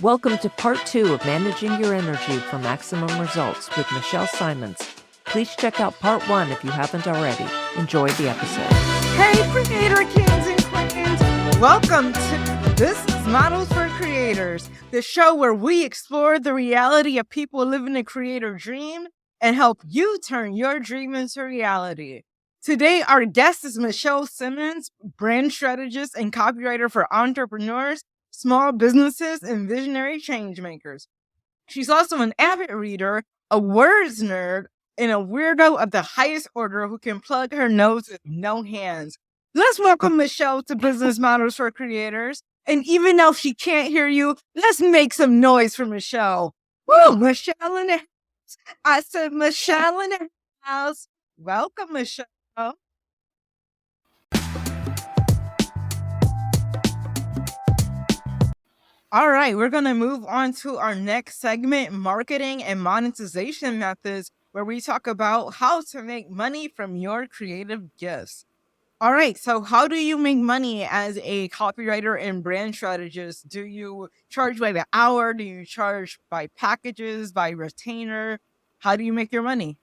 Welcome to part 2 of Managing Your Energy for Maximum Results with Michelle Simons. Please check out part 1 if you haven't already. Enjoy the episode. Hey, creator kings and queens! Welcome to This is Models for Creators, the show where we explore the reality of people living a creator dream and help you turn your dream into reality. Today, our guest is Michelle Simons, brand strategist and copywriter for entrepreneurs, small businesses, and visionary changemakers. She's also an avid reader, a words nerd, and a weirdo of the highest order who can plug her nose with no hands. Let's welcome Michelle to Business Models for Creators. And even though she can't hear you, let's make some noise for Michelle. Woo! Michelle in the house. I said Michelle in the house. Welcome, Michelle. All right, we're going to move on to our next segment, marketing and monetization methods, where we talk about how to make money from your creative gifts. All right, so how do you make money as a copywriter and brand strategist? Do you charge by the hour? Do you charge by packages, by retainer? How do you make your money?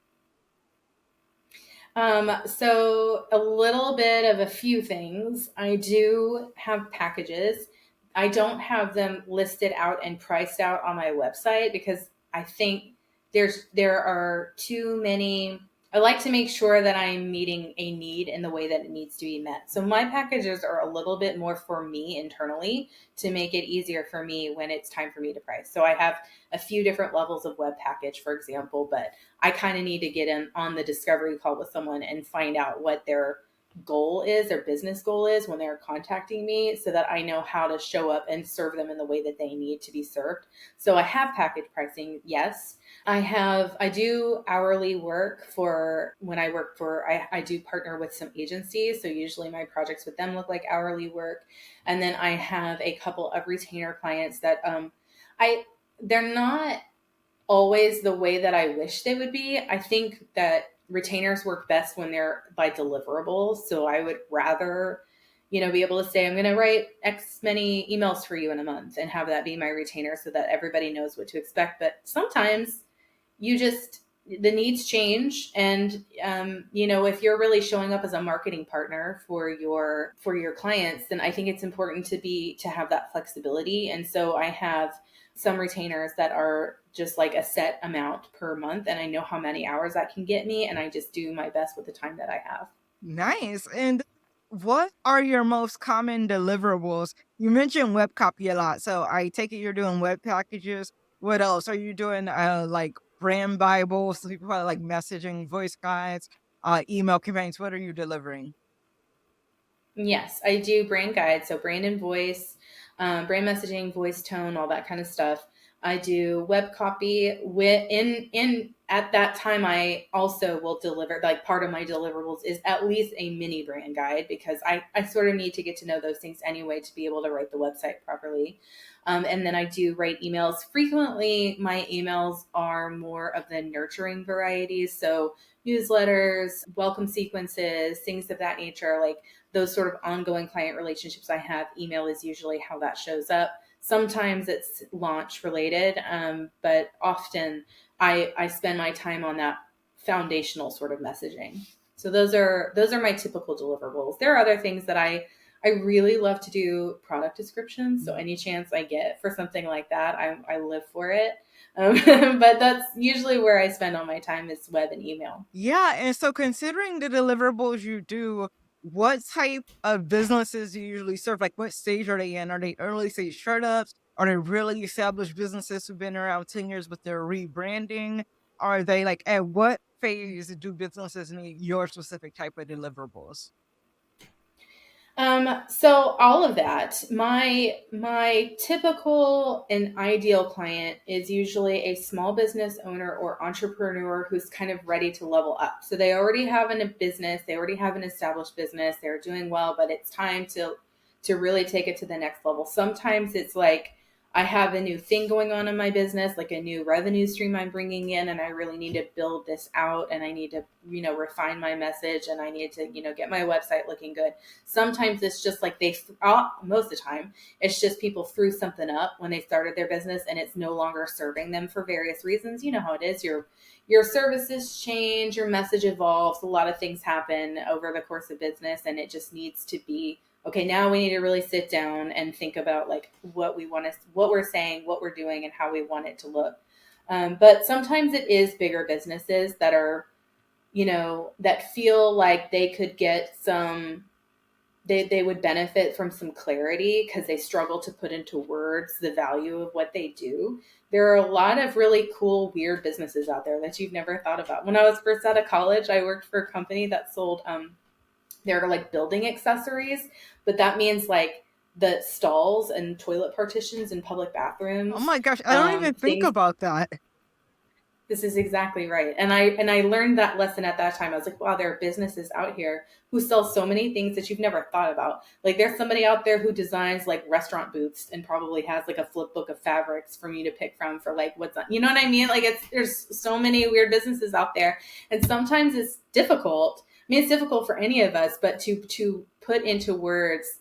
So a little bit of a few things. I do have packages. I don't have them listed out and priced out on my website because I think there are too many. I like to make sure that I'm meeting a need in the way that it needs to be met. So my packages are a little bit more for me internally to make it easier for me when it's time for me to price. So I have a few different levels of web package, for example, but I kind of need to get in on the discovery call with someone and find out what their goal is, their business goal is when they're contacting me so that I know how to show up and serve them in the way that they need to be served. So I have package pricing. Yes. I do hourly work for when I work for, I do partner with some agencies. So usually my projects with them look like hourly work. And then I have a couple of retainer clients that, they're not always the way that I wish they would be. I think that retainers work best when they're by deliverables. So I would rather, be able to say, I'm going to write X many emails for you in a month and have that be my retainer so that everybody knows what to expect. But sometimes the needs change. And, if you're really showing up as a marketing partner for your clients, then I think it's important to have that flexibility. And so I have some retainers that are just like a set amount per month, and I know how many hours that can get me, and I just do my best with the time that I have. Nice. And what are your most common deliverables? You mentioned web copy a lot, so I take it you're doing web packages. What else are you doing? Like brand bibles, so people probably like messaging, voice guides, email campaigns. What are you delivering? Yes, I do brand guides, so brand and voice, brand messaging, voice tone, all that kind of stuff. I do web copy in at that time. I also will deliver, like, part of my deliverables is at least a mini brand guide because I sort of need to get to know those things anyway to be able to write the website properly. And then I do write emails. Frequently, my emails are more of the nurturing varieties. So newsletters, welcome sequences, things of that nature, like those sort of ongoing client relationships I have. Email is usually how that shows up. Sometimes it's launch related, but often I spend my time on that foundational sort of messaging. So those are my typical deliverables. There are other things that I really love to do product descriptions. So any chance I get for something like that, I live for it. But that's usually where I spend all my time is web and email. Yeah, and so considering the deliverables you do, what type of businesses do you usually serve? Like what stage are they in? Are they early stage startups? Are they really established businesses who've been around 10 years with their rebranding? Are they like at what phase do businesses need your specific type of deliverables? So all of that, my typical and ideal client is usually a small business owner or entrepreneur who's kind of ready to level up. So they already have a business, they already have an established business, they're doing well, but it's time to really take it to the next level. Sometimes it's like I have a new thing going on in my business, like a new revenue stream I'm bringing in, and I really need to build this out, and I need to, refine my message, and I need to, get my website looking good. Sometimes it's just like most of the time, it's just people threw something up when they started their business and it's no longer serving them for various reasons. You know how it is. Your services change, your message evolves, a lot of things happen over the course of business, and it just needs to be okay. Now we need to really sit down and think about like what we're saying, what we're doing, and how we want it to look. But sometimes it is bigger businesses that are, that feel like they could get they would benefit from some clarity because they struggle to put into words the value of what they do. There are a lot of really cool, weird businesses out there that you've never thought about. When I was first out of college, I worked for a company that sold, they're like building accessories, but that means like the stalls and toilet partitions in public bathrooms. Oh my gosh, I don't even think Things. about that. This is exactly right. And I learned that lesson at that time. I was like, wow, there are businesses out here who sell so many things that you've never thought about. Like there's somebody out there who designs like restaurant booths and probably has like a flip book of fabrics for you to pick from for like what's on, you know what I mean? Like there's so many weird businesses out there. And sometimes it's difficult. I mean, it's difficult for any of us, but to put into words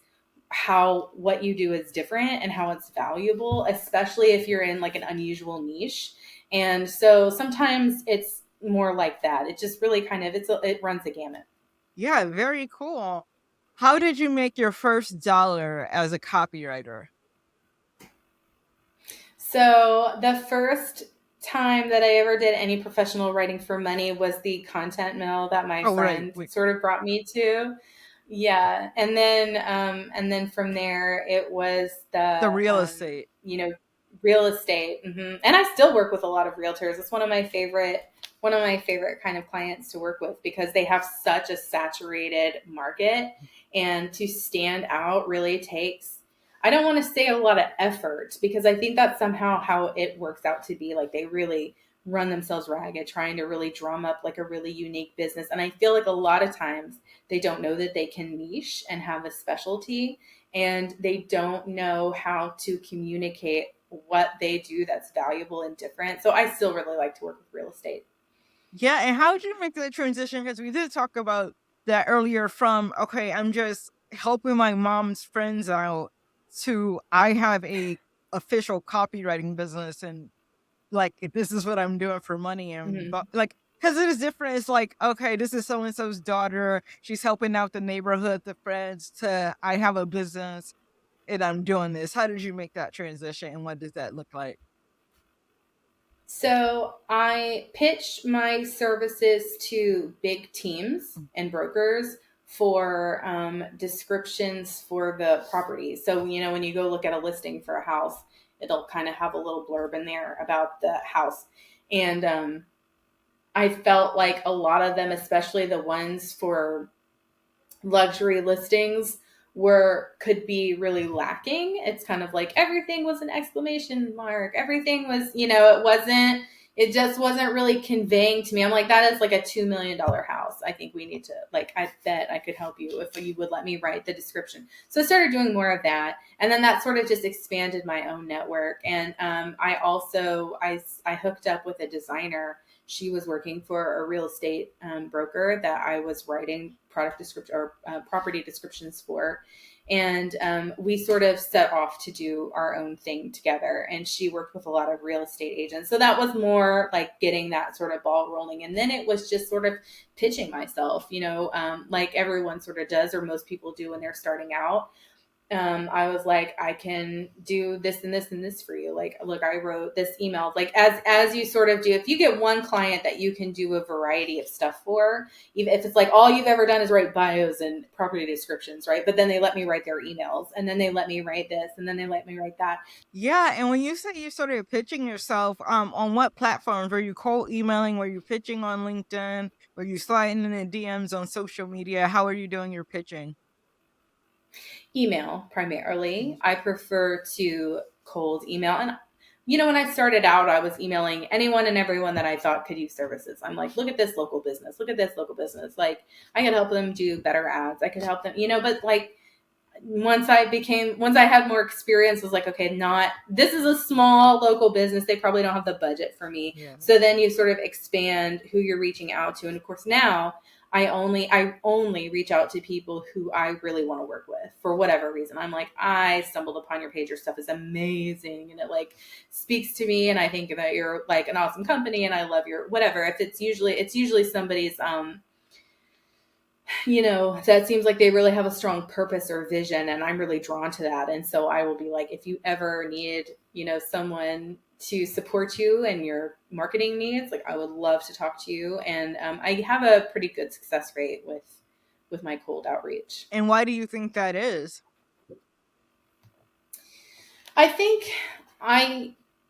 how what you do is different and how it's valuable, especially if you're in like an unusual niche. And so sometimes it's more like that. It just really kind of, it runs the gamut. Yeah, very cool. How did you make your first dollar as a copywriter? So the first time that I ever did any professional writing for money was the content mill that my Oh, right. friend sort of brought me to. Yeah. And then from there it was The real estate. real estate. And I still work with a lot of realtors. It's one of my favorite kind of clients to work with because they have such a saturated market, and to stand out really takes, I don't want to say a lot of effort, because I think that's somehow how it works out to be. Like they really run themselves ragged trying to really drum up like a really unique business. And I feel like a lot of times they don't know that they can niche and have a specialty, and they don't know how to communicate what they do that's valuable and different. So I still really like to work with real estate. Yeah, and how did you make that transition? Because we did talk about that earlier from, okay, I'm just helping my mom's friends out, to I have a official copywriting business, and like this is what I'm doing for money, and Mm-hmm. like because it is different. It's like, okay, this is so and so's daughter. She's helping out the neighborhood, the friends. To I have a business and I'm doing this. How did you make that transition, and what does that look like? So I pitched my services to big teams and brokers for descriptions for the property. So, when you go look at a listing for a house, it'll kind of have a little blurb in there about the house. And I felt like a lot of them, especially the ones for luxury listings, could be really lacking. It's kind of like everything was an exclamation mark. Everything was, it just wasn't really conveying to me. I'm like, that is like a $2 million house. I think we need to, like, I bet I could help you if you would let me write the description. So I started doing more of that. And then that sort of just expanded my own network. And I also, I hooked up with a designer. She was working for a real estate broker that I was writing product description or property descriptions for. And we sort of set off to do our own thing together. And she worked with a lot of real estate agents. So that was more like getting that sort of ball rolling. And then it was just sort of pitching myself, like everyone sort of does, or most people do when they're starting out. I was like, I can do this and this and this for you. Like, look, I wrote this email. Like, as you sort of do, if you get one client that you can do a variety of stuff for, even if it's like all you've ever done is write bios and property descriptions, right? But then they let me write their emails, and then they let me write this, and then they let me write that. Yeah, and when you say you started pitching yourself, on what platforms were you? Cold emailing? Were you pitching on LinkedIn? Were you sliding in the DMs on social media? How are you doing your pitching? Email primarily. I prefer to cold email. And when I started out, I was emailing anyone and everyone that I thought could use services. I'm like, look at this local business. Look at this local business. Like, I could help them do better ads. I could help them, but like, once I had more experience, I was like, okay, this is a small local business. They probably don't have the budget for me. Yeah. So then you sort of expand who you're reaching out to. And of course now I only reach out to people who I really want to work with for whatever reason. I'm like, I stumbled upon your page. Your stuff is amazing. And it like speaks to me. And I think that you're like an awesome company and I love your whatever. If it's usually somebody's, that seems like they really have a strong purpose or vision, and I'm really drawn to that. And so I will be like, if you ever need, someone to support you and your marketing needs, like I would love to talk to you. And I have a pretty good success rate with my cold outreach. And why do you think that is? I think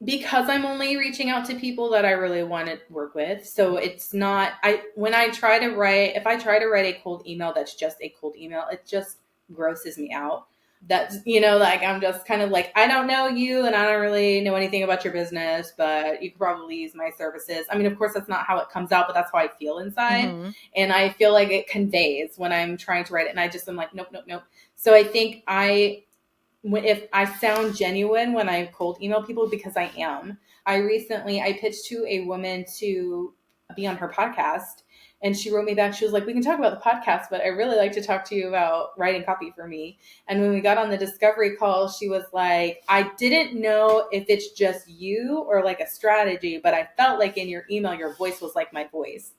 because I'm only reaching out to people that I really want to work with. So it's not, if I try to write a cold email, that's just a cold email. It just grosses me out. That's, like, I'm just kind of like, I don't know you and I don't really know anything about your business, but you could probably use my services. I mean, of course, that's not how it comes out, but that's how I feel inside. Mm-hmm. And I feel like it conveys when I'm trying to write it. And I just am like, nope. So I think if I sound genuine when I cold email people, because I am. I pitched to a woman to be on her podcast, and she wrote me back. She was like, we can talk about the podcast, but I really like to talk to you about writing copy for me. And when we got on the discovery call, she was like, I didn't know if it's just you or like a strategy, but I felt like in your email, your voice was like my voice.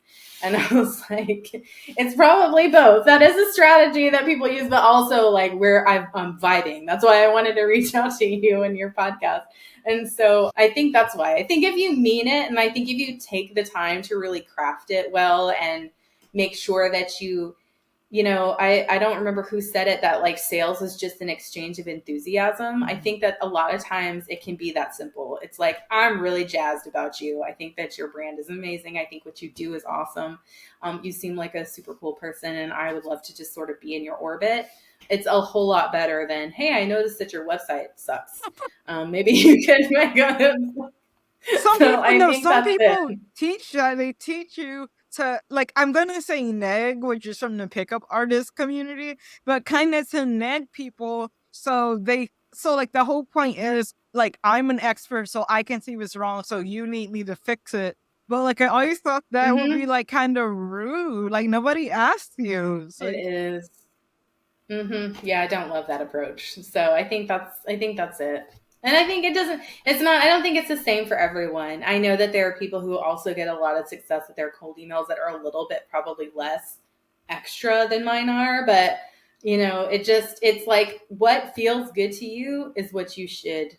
And I was like, it's probably both. That is a strategy that people use, but also like where I'm vibing. That's why I wanted to reach out to you and your podcast. And so I think that's why. I think if you mean it, and I think if you take the time to really craft it well and make sure that I don't remember who said it, that like sales is just an exchange of enthusiasm. I think that a lot of times it can be that simple. It's like, I'm really jazzed about you. I think that your brand is amazing. I think what you do is awesome. You seem like a super cool person and I would love to just sort of be in your orbit. It's a whole lot better than, hey, I noticed that your website sucks. Maybe you could make a... Some people teach that. They teach you to, like, I'm going to say neg, which is from the pickup artist community, but kind of to neg people. So like the whole point is like, I'm an expert, so I can see what's wrong. So you need me to fix it. But like, I always thought that would be like kind of rude. Like nobody asked you. So it is. Mm-hmm. Yeah, I don't love that approach. So I think that's it. And I think I don't think it's the same for everyone. I know that there are people who also get a lot of success with their cold emails that are a little bit probably less extra than mine are. But, it's like what feels good to you is what you should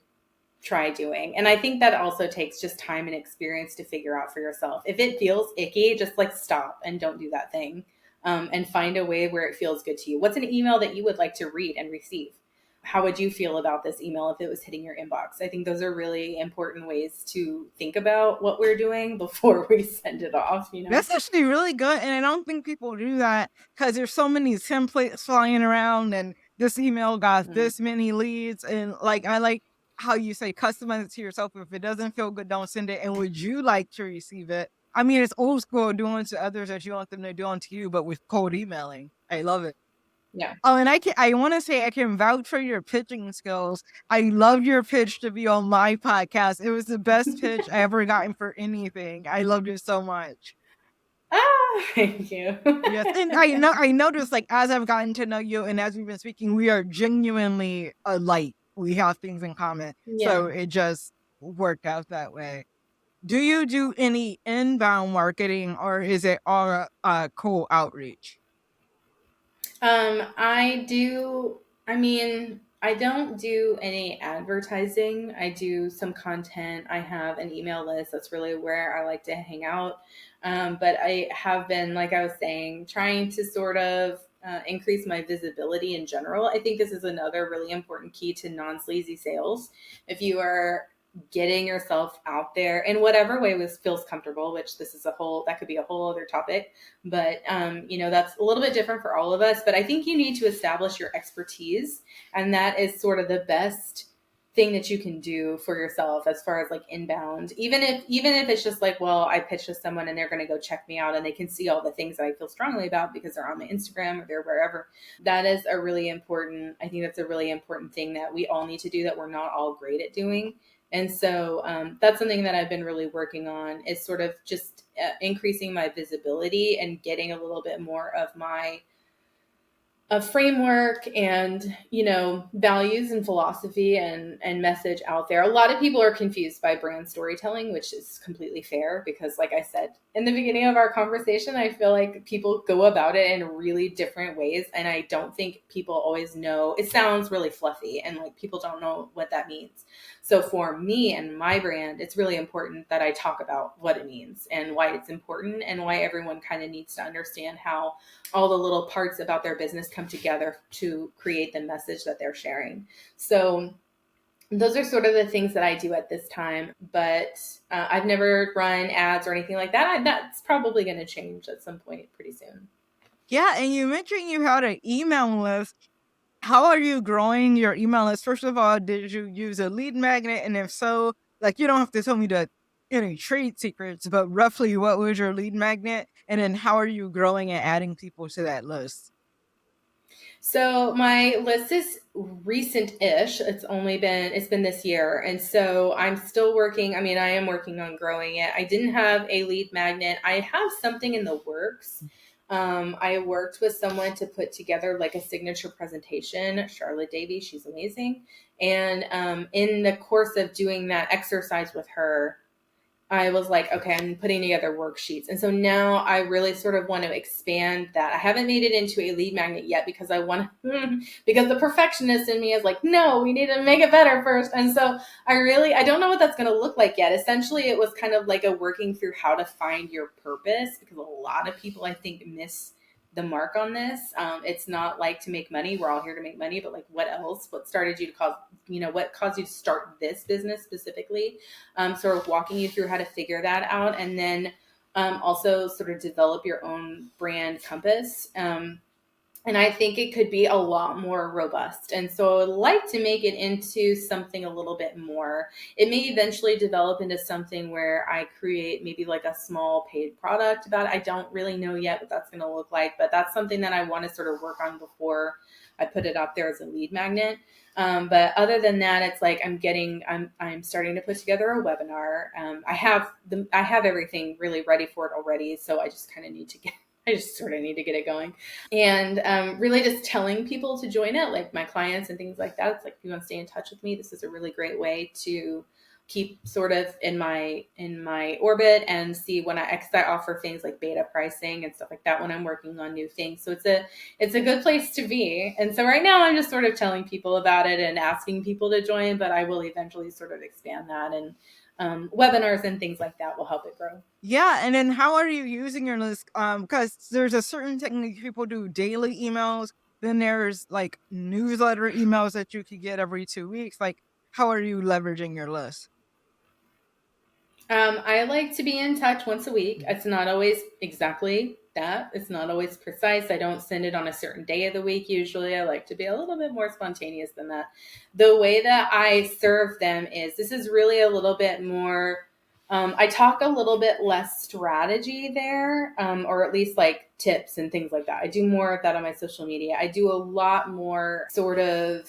try doing. And I think that also takes just time and experience to figure out for yourself. If it feels icky, just like stop and don't do that thing. And find a way where it feels good to you. What's an email that you would like to read and receive? How would you feel about this email if it was hitting your inbox? I think those are really important ways to think about what we're doing before we send it off. That's actually really good. And I don't think people do that because there's so many templates flying around and this email got this many leads. And like, I like how you say customize it to yourself. If it doesn't feel good, don't send it. And would you like to receive it? I mean, it's old school doing to others as you want them to do unto you, but with cold emailing. I love it. Yeah. Oh, and I want to say I can vouch for your pitching skills. I loved your pitch to be on my podcast. It was the best pitch I ever gotten for anything. I loved it so much. Thank you. Yes, and I noticed like as I've gotten to know you and as we've been speaking, we are genuinely alike. We have things in common, so it just worked out that way. Do you do any inbound marketing or is it all cold outreach? I do. I mean, I don't do any advertising. I do some content. I have an email list. That's really where I like to hang out. But I have been, like I was saying, trying to sort of increase my visibility in general. I think this is another really important key to non-sleazy sales. If you are getting yourself out there in whatever way feels comfortable, which that could be a whole other topic, but that's a little bit different for all of us. But I think you need to establish your expertise, and that is sort of the best thing that you can do for yourself as far as like inbound, even if it's just like, well, I pitch to someone and they're going to go check me out and they can see all the things that I feel strongly about because they're on my Instagram or they're wherever. That is a really important, I think that's a really important thing that we all need to do that we're not all great at doing. And so that's something that I've been really working on, is sort of just increasing my visibility and getting a little bit more of my a framework and, values and philosophy and message out there. A lot of people are confused by brand storytelling, which is completely fair because, like I said in the beginning of our conversation, I feel like people go about it in really different ways, and I don't think people always know. It sounds really fluffy and like people don't know what that means. So for me and my brand, it's really important that I talk about what it means and why it's important and why everyone kind of needs to understand how all the little parts about their business come together to create the message that they're sharing. So those are sort of the things that I do at this time, but I've never run ads or anything like that. That's probably going to change at some point pretty soon. Yeah, and you mentioned you had an email list. How are you growing your email list? First of all, did you use a lead magnet? And if so, like, you don't have to tell me any trade secrets, but roughly what was your lead magnet? And then how are you growing and adding people to that list? So my list is recent-ish. It's been this year. And so I'm still working. I mean, I am working on growing it. I didn't have a lead magnet. I have something in the works. I worked with someone to put together like a signature presentation, Charlotte Davy. She's amazing. And in the course of doing that exercise with her, I was like, okay, I'm putting together worksheets. And so now I really sort of want to expand that. I haven't made it into a lead magnet yet because I want to, because the perfectionist in me is like, no, we need to make it better first. And so I don't know what that's going to look like yet. Essentially, it was kind of like a working through how to find your purpose, because a lot of people, I think, miss the mark on this. It's not like to make money. We're all here to make money, but like, what else? What started you to cause, what caused you to start this business specifically? Sort of walking you through how to figure that out, and then also sort of develop your own brand compass. And I think it could be a lot more robust. And so I would like to make it into something a little bit more. It may eventually develop into something where I create maybe like a small paid product about it. I don't really know yet what that's going to look like, but that's something that I want to sort of work on before I put it out there as a lead magnet. But other than that, it's like I'm starting to put together a webinar. I have everything really ready for it already. So I just sort of need to get it going, and really just telling people to join it, like my clients and things like that. It's like, if you want to stay in touch with me, this is a really great way to keep sort of in my orbit and see when I offer things like beta pricing and stuff like that when I'm working on new things. So it's a good place to be. And so right now I'm just sort of telling people about it and asking people to join, but I will eventually sort of expand that, and webinars and things like that will help it grow. Yeah, and then how are you using your list? Because there's a certain technique people do daily emails. Then there's like newsletter emails that you could get every 2 weeks. Like, how are you leveraging your list? I like to be in touch once a week. It's not always exactly that. It's not always precise. I don't send it on a certain day of the week. Usually I like to be a little bit more spontaneous than that. The way that I serve them this is really a little bit more, I talk a little bit less strategy there, or at least like tips and things like that. I do more of that on my social media. I do a lot more sort of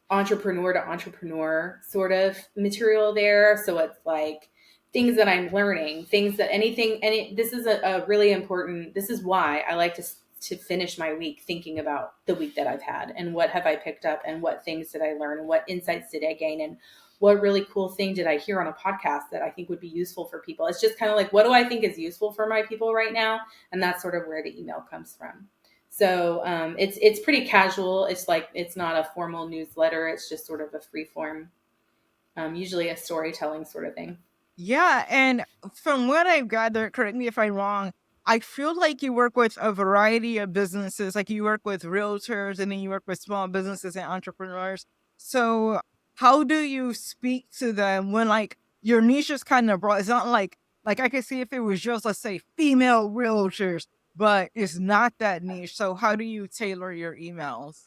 entrepreneur to entrepreneur sort of material there. So it's like things that I'm learning, things that this is a really important, this is why I like to finish my week thinking about the week that I've had and what have I picked up and what things did I learn and what insights did I gain and what really cool thing did I hear on a podcast that I think would be useful for people. It's just kind of like, what do I think is useful for my people right now? And that's sort of where the email comes from. So it's pretty casual. It's like, it's not a formal newsletter. It's just sort of a free form, usually a storytelling sort of thing. Yeah, and from what I've gathered, correct me if I'm wrong, I feel like you work with a variety of businesses. Like, you work with realtors and then you work with small businesses and entrepreneurs. So how do you speak to them when like your niche is kind of broad? It's not like I could see if it was just, let's say, female realtors, but it's not that niche. So how do you tailor your emails?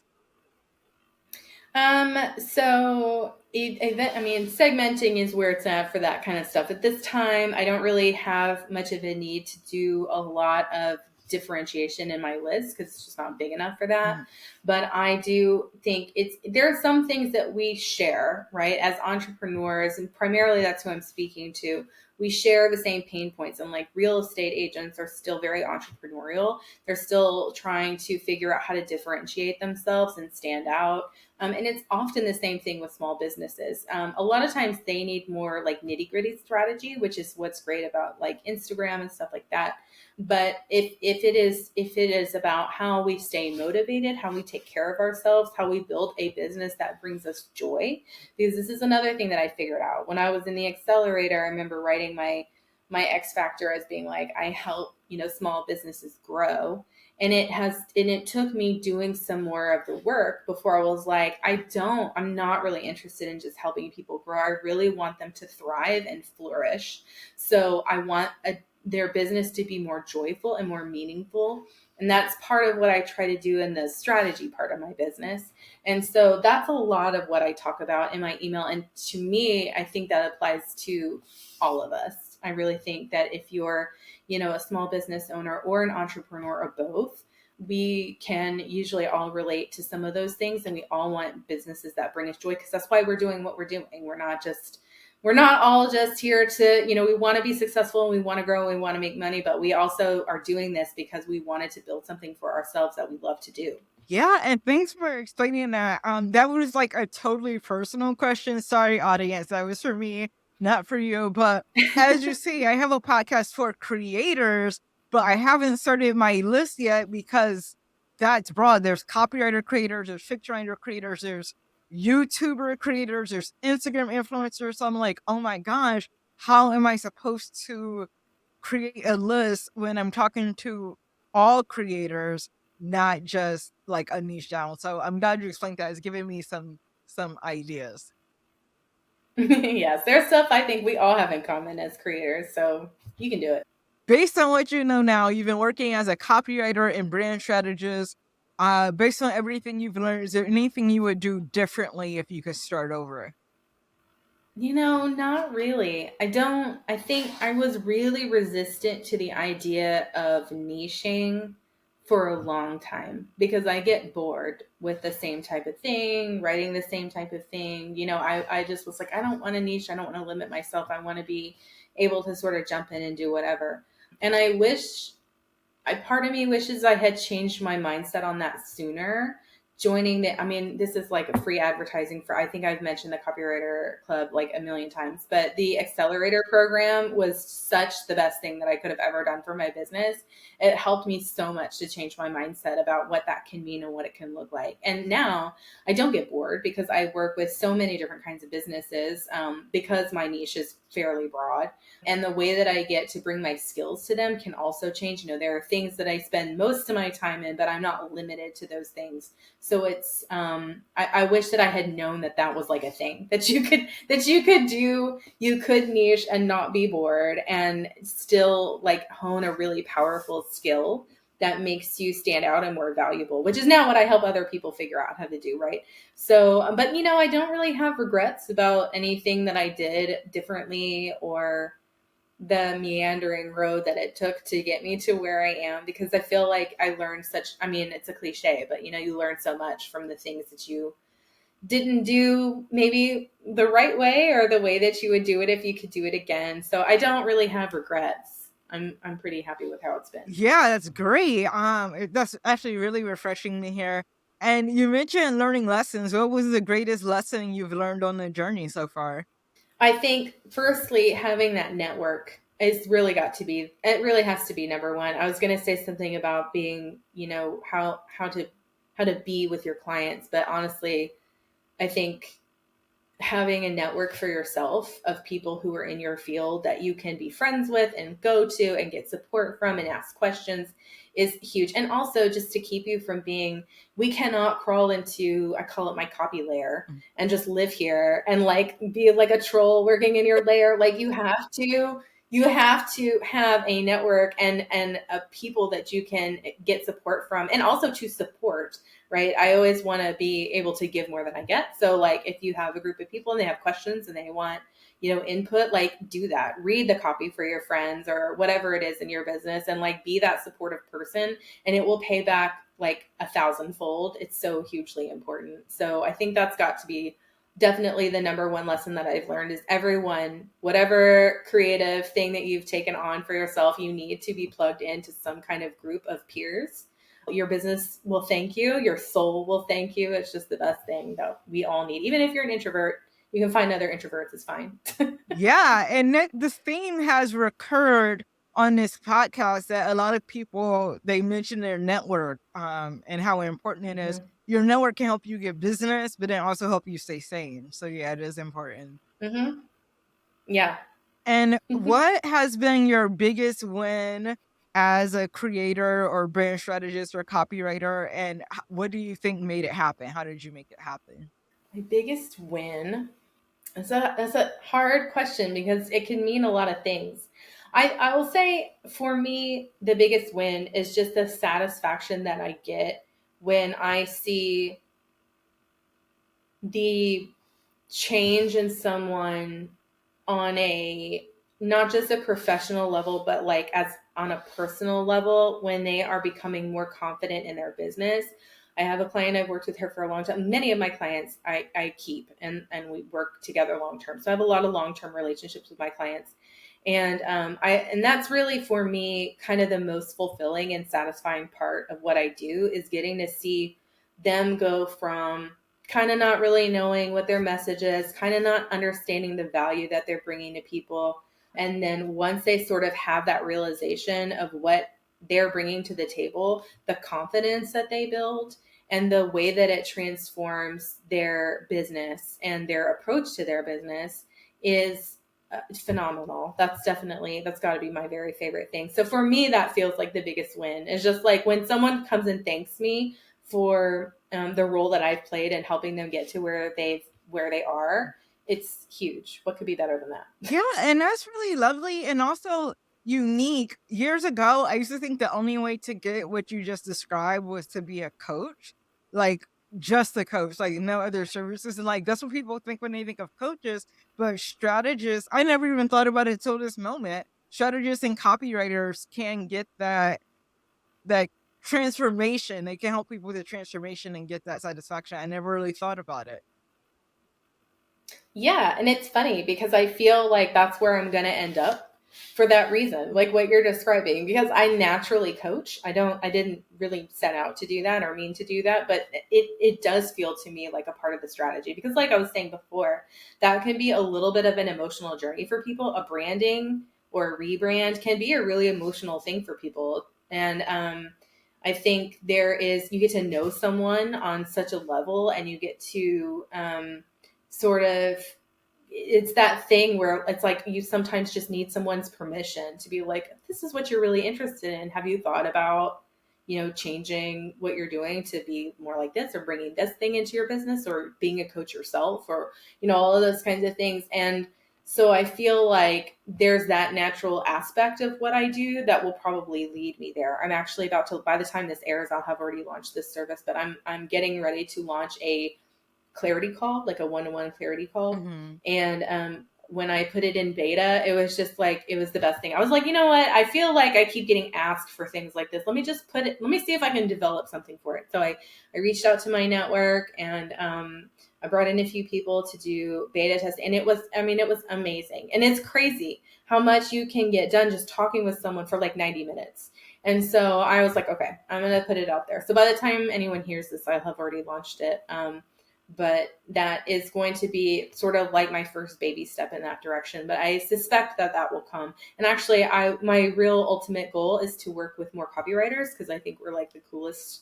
Segmenting is where it's at for that kind of stuff. At this time, I don't really have much of a need to do a lot of differentiation in my list because it's just not big enough for that. Mhm. But I do think there are some things that we share, right? As entrepreneurs, and primarily that's who I'm speaking to. We share the same pain points, and like real estate agents are still very entrepreneurial. They're still trying to figure out how to differentiate themselves and stand out. And it's often the same thing with small businesses. A lot of times they need more like nitty gritty strategy, which is what's great about like Instagram and stuff like that. But if it is about how we stay motivated, how we take care of ourselves, how we build a business that brings us joy, because this is another thing that I figured out when I was in the accelerator. I remember writing my X factor as being like, I help small businesses grow, and it took me doing some more of the work before I was like, I'm not really interested in just helping people grow. I really want them to thrive and flourish. So I want their business to be more joyful and more meaningful. And that's part of what I try to do in the strategy part of my business. And so that's a lot of what I talk about in my email. And to me, I think that applies to all of us. I really think that if you're a small business owner or an entrepreneur or both, we can usually all relate to some of those things, and we all want businesses that bring us joy, because that's why we're doing what we're doing. We're not all just here to, we want to be successful and we want to grow and we want to make money, but we also are doing this because we wanted to build something for ourselves that we love to do. Yeah, and thanks for explaining that. That was like a totally personal question. Sorry, audience, that was for me, not for you. But as you see, I have a podcast for creators, but I haven't started my list yet because that's broad. There's copywriter creators, there's fiction writer creators, there's YouTuber creators, there's Instagram influencers. So I'm like, oh my gosh, how am I supposed to create a list when I'm talking to all creators, not just like a niche down? So I'm glad you explained that. It's giving me some ideas. Yes, there's stuff I think we all have in common as creators, so you can do it. Based on what you know now, you've been working as a copywriter and brand strategist. Based on everything you've learned, is there anything you would do differently if you could start over? Not really. I think I was really resistant to the idea of niching for a long time because I get bored with the same type of thing, writing the same type of thing. I just was like, I don't want to niche. I don't want to limit myself. I want to be able to sort of jump in and do whatever. And part of me wishes I had changed my mindset on that sooner. This is like a free advertising for, I think I've mentioned the Copywriter Club like a million times, but the accelerator program was such the best thing that I could have ever done for my business. It helped me so much to change my mindset about what that can mean and what it can look like. And now I don't get bored because I work with so many different kinds of businesses, because my niche is fairly broad. And the way that I get to bring my skills to them can also change. There are things that I spend most of my time in, but I'm not limited to those things. So it's I wish that I had known that was like a thing that you could do. You could niche and not be bored and still like hone a really powerful skill that makes you stand out and more valuable, which is now what I help other people figure out how to do, right? So, but I don't really have regrets about anything that I did differently or the meandering road that it took to get me to where I am, because I feel like I learned it's a cliche, but you learn so much from the things that you didn't do maybe the right way or the way that you would do it if you could do it again. So I don't really have regrets. I'm pretty happy with how it's been. Yeah, that's great. That's actually really refreshing to hear. And you mentioned learning lessons. What was the greatest lesson you've learned on the journey so far? I think firstly, having that network it really has to be number one. I was going to say something about being, how to be with your clients, but honestly, I think having a network for yourself of people who are in your field that you can be friends with and go to and get support from and ask questions is huge. And also just to keep you from we cannot crawl into, I call it my copy layer, and just live here and like be like a troll working in your layer. Like You have to have a network and people that you can get support from, and also to support, right? I always want to be able to give more than I get. So like if you have a group of people and they have questions and they want, input, like do that. Read the copy for your friends or whatever it is in your business, and like be that supportive person, and it will pay back like 1,000-fold. It's so hugely important. So I think that's got to be definitely the number one lesson that I've learned is everyone, whatever creative thing that you've taken on for yourself, you need to be plugged into some kind of group of peers. Your business will thank you. Your soul will thank you. It's just the best thing that we all need. Even if you're an introvert, you can find other introverts. It's fine. Yeah, and this theme has recurred on this podcast that a lot of people, they mention their network, and how important it is. Mm-hmm. Your network can help you get business, but it also help you stay sane. So yeah, it is important. Mm-hmm. Yeah. And what has been your biggest win as a creator or brand strategist or copywriter? And what do you think made it happen? How did you make it happen? My biggest win. That's a hard question because it can mean a lot of things. I will say for me, the biggest win is just the satisfaction that I get when I see the change in someone on a not just a professional level, but like as on a personal level when they are becoming more confident in their business. I have a client, I've worked with her for a long time. Many of my clients I keep and we work together long term. So I have a lot of long term relationships with my clients. And and that's really for me kind of the most fulfilling and satisfying part of what I do is getting to see them go from kind of not really knowing what their message is, kind of not understanding the value that they're bringing to people. And then once they sort of have that realization of what they're bringing to the table, the confidence that they build and the way that it transforms their business and their approach to their business is phenomenal. That's got to be my very favorite thing. So for me, that feels like the biggest win is just like when someone comes and thanks me for the role that I've played in helping them get to where they are. It's huge. What could be better than that? Yeah, and that's really lovely and also unique. Years ago, I used to think the only way to get what you just described was to be a coach, like just a coach, like no other services. And like that's what people think when they think of coaches. But strategists, I never even thought about it till this moment. Strategists and copywriters can get that transformation. They can help people with the transformation and get that satisfaction. I never really thought about it. Yeah, and it's funny because I feel like that's where I'm going to end up for that reason, like what you're describing, because I naturally coach. I didn't really set out to do that or mean to do that, but it does feel to me like a part of the strategy because like I was saying before, that can be a little bit of an emotional journey for people. A branding or a rebrand can be a really emotional thing for people. And I think you get to know someone on such a level and you get to sort of, it's that thing where it's like you sometimes just need someone's permission to be like, this is what you're really interested in. Have you thought about, changing what you're doing to be more like this or bringing this thing into your business or being a coach yourself or, all of those kinds of things. And so I feel like there's that natural aspect of what I do that will probably lead me there. I'm actually about to, by the time this airs, I'll have already launched this service, but I'm getting ready to launch a clarity call, like a one-to-one clarity call. Mm-hmm. And when I put it in beta, it was just like, it was the best thing. I was like, you know what? I feel like I keep getting asked for things like this. Let me just let me see if I can develop something for it. So I reached out to my network and I brought in a few people to do beta tests. And it was amazing. And it's crazy how much you can get done just talking with someone for like 90 minutes. And so I was like, okay, I'm going to put it out there. So by the time anyone hears this, I'll have already launched it. But that is going to be sort of like my first baby step in that direction. But I suspect that will come. And actually, my real ultimate goal is to work with more copywriters because I think we're like the coolest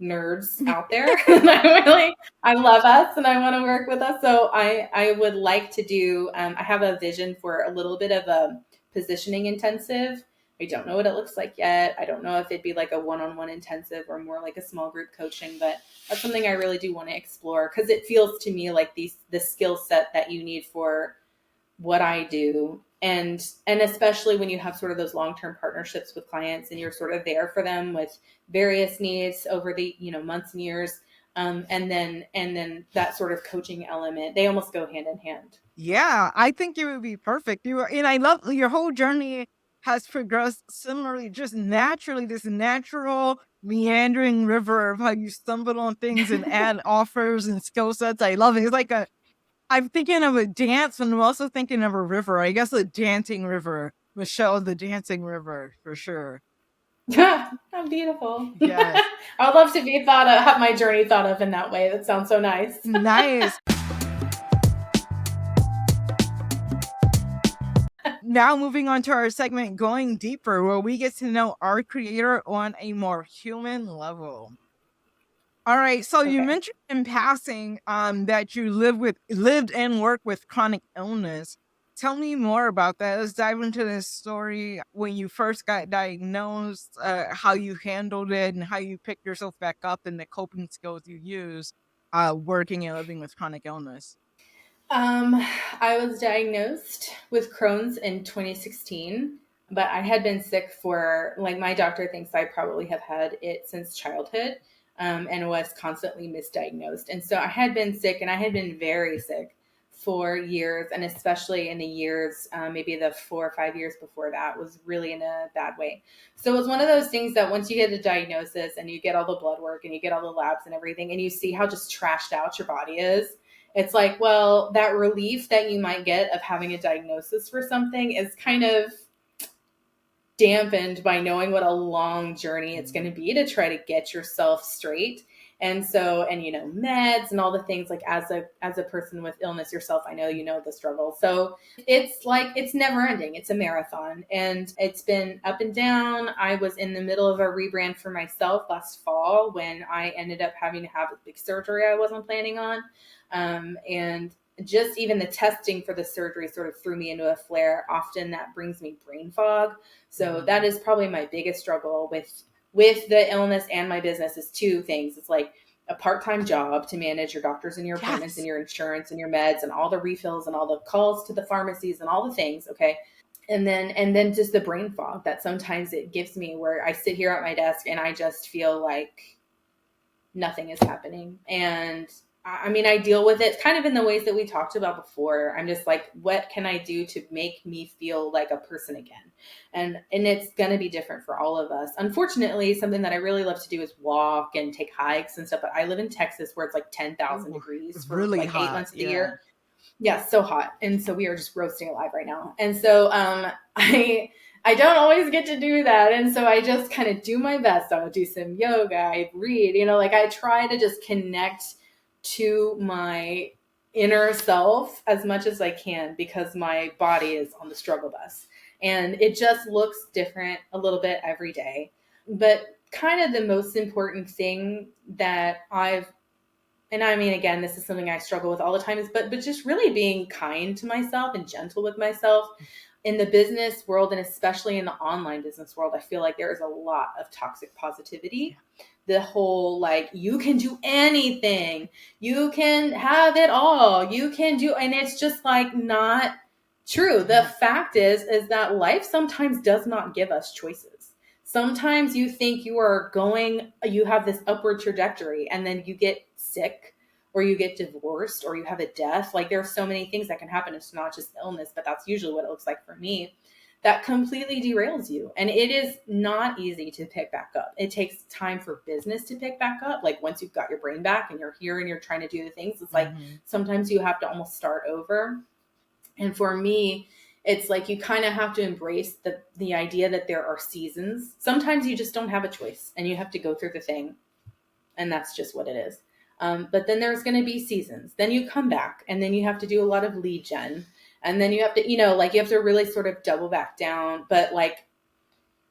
nerds out there. And I love us and I want to work with us. So I would like to do, I have a vision for a little bit of a positioning intensive. I don't know what it looks like yet. I don't know if it'd be like a one-on-one intensive or more like a small group coaching, but that's something I really do want to explore because it feels to me like the skill set that you need for what I do And especially when you have sort of those long-term partnerships with clients and you're sort of there for them with various needs over the, months and years. And then that sort of coaching element, they almost go hand in hand. Yeah, I think you would be perfect. And I love your whole journey has progressed similarly, just naturally, this natural meandering river of how you stumbled on things and add offers and skill sets. I love it. It's like I'm thinking of a dance, and I'm also thinking of a river. I guess a dancing river. Michelle, the dancing river, for sure. How beautiful. Yes. I would love to be have my journey thought of in that way. That sounds so nice. Nice. Now moving on to our segment, Going Deeper, where we get to know our creator on a more human level. All right. So you Okay. mentioned in passing that you lived and worked with chronic illness. Tell me more about that. Let's dive into this story when you first got diagnosed, how you handled it, and how you picked yourself back up, and the coping skills you use working and living with chronic illness. I was diagnosed with Crohn's in 2016, but I had been sick for, like, my doctor thinks I probably have had it since childhood, and was constantly misdiagnosed. And so I had been sick, and I had been very sick for years, and especially in the years, maybe the 4 or 5 years before that, was really in a bad way. So it was one of those things that once you get a diagnosis and you get all the blood work and you get all the labs and everything, and you see how just trashed out your body is, it's like, well, that relief that you might get of having a diagnosis for something is kind of dampened by knowing what a long journey it's going to be to try to get yourself straight. And so, and meds and all the things, like, as a person with illness yourself, I know the struggle. So it's like, it's never ending. It's a marathon, and it's been up and down. I was in the middle of a rebrand for myself last fall when I ended up having to have a big surgery I wasn't planning on. And just even the testing for the surgery sort of threw me into a flare. Often that brings me brain fog. So that is probably my biggest struggle with the illness and my business, is two things. It's like a part-time job to manage your doctors and your appointments and your insurance and your meds and all the refills and all the calls to the pharmacies and all the things. Okay. And then just the brain fog that sometimes it gives me, where I sit here at my desk and I just feel like nothing is happening. And I mean, I deal with it kind of in the ways that we talked about before. I'm just like, what can I do to make me feel like a person again? And it's going to be different for all of us. Unfortunately, something that I really love to do is walk and take hikes and stuff. But I live in Texas, where it's like 10,000 degrees for really like hot, 8 months of the year. Yeah, so hot. And so we are just roasting alive right now. And so I don't always get to do that. And so I just kind of do my best. I'll do some yoga, I read, like, I try to just connect to my inner self as much as I can, because my body is on the struggle bus, and it just looks different a little bit every day. But kind of the most important thing that and I mean, again, this is something I struggle with all the time, is but just really being kind to myself and gentle with myself. In the business world, and especially in the online business world, I feel like there is a lot of toxic positivity. The whole, like, you can do anything, you can have it all, you can do, and it's just like not true. The fact is that life sometimes does not give us choices. Sometimes you think you have this upward trajectory, and then you get sick, or you get divorced, or you have a death. Like, there are so many things that can happen. It's not just illness, but that's usually what it looks like for me. That completely derails you. And it is not easy to pick back up. It takes time for business to pick back up. Like, once you've got your brain back and you're here and you're trying to do the things, it's like sometimes you have to almost start over. And for me, it's like you kind of have to embrace the idea that there are seasons. Sometimes you just don't have a choice and you have to go through the thing. And that's just what it is. But then there's going to be seasons. Then you come back, and then you have to do a lot of lead gen. And then you have to, you have to really sort of double back down. But, like,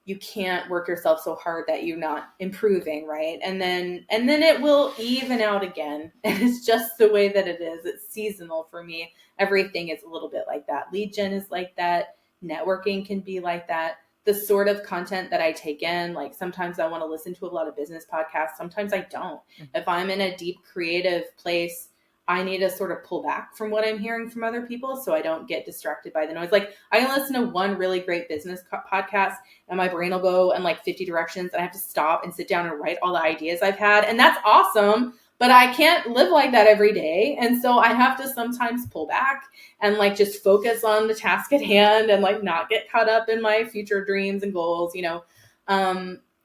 you can't work yourself so hard that you're not improving, right? And then it will even out again. And it's just the way that it is. It's seasonal for me. Everything is a little bit like that. Lead gen is like that. Networking can be like that. The sort of content that I take in, like, sometimes I want to listen to a lot of business podcasts. Sometimes I don't. If I'm in a deep creative place, I need to sort of pull back from what I'm hearing from other people so I don't get distracted by the noise. Like I can listen to one really great business podcast and my brain will go in like 50 directions and I have to stop and sit down and write all the ideas I've had. And that's awesome, but I can't live like that every day. And so I have to sometimes pull back and like just focus on the task at hand and like not get caught up in my future dreams and goals, you know.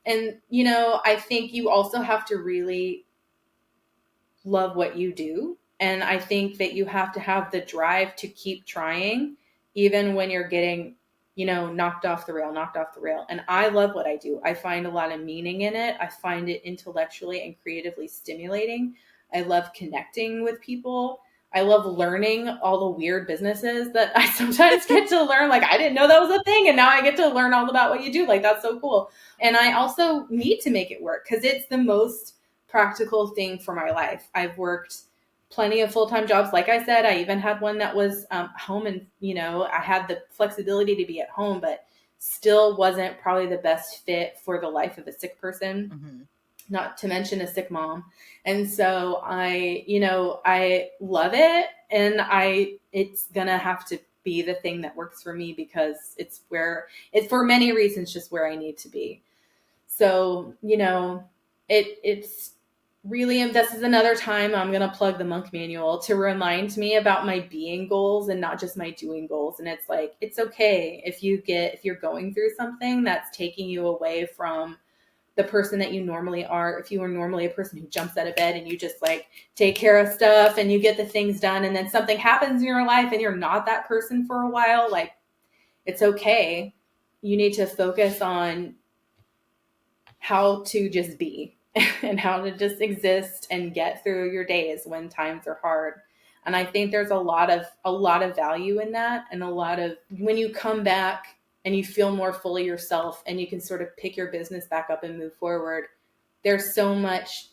And, you know, I think you also have to really love what you do. And I think that you have to have the drive to keep trying, even when you're getting, you know, knocked off the rail. And I love what I do. I find a lot of meaning in it. I find it intellectually and creatively stimulating. I love connecting with people. I love learning all the weird businesses that I sometimes get to learn. Like, I didn't know that was a thing. And now I get to learn all about what you do. Like, that's so cool. And I also need to make it work because it's the most practical thing for my life. I've worked plenty of full-time jobs. Like I said, I even had one that was home, and, you know, I had the flexibility to be at home, but still wasn't probably the best fit for the life of a sick person, not to mention a sick mom. And so I love it. And it's going to have to be the thing that works for me because it's for many reasons, just where I need to be. So, you know, it's really, this is another time I'm going to plug the Monk Manual to remind me about my being goals and not just my doing goals. And it's like, it's okay if you're going through something that's taking you away from the person that you normally are. If you are normally a person who jumps out of bed and you just like take care of stuff and you get the things done, and then something happens in your life and you're not that person for a while, like, it's okay. You need to focus on how to just be and how to just exist and get through your days when times are hard. And I think there's a lot of value in that, and a lot of, when you come back and you feel more fully yourself and you can sort of pick your business back up and move forward, there's so much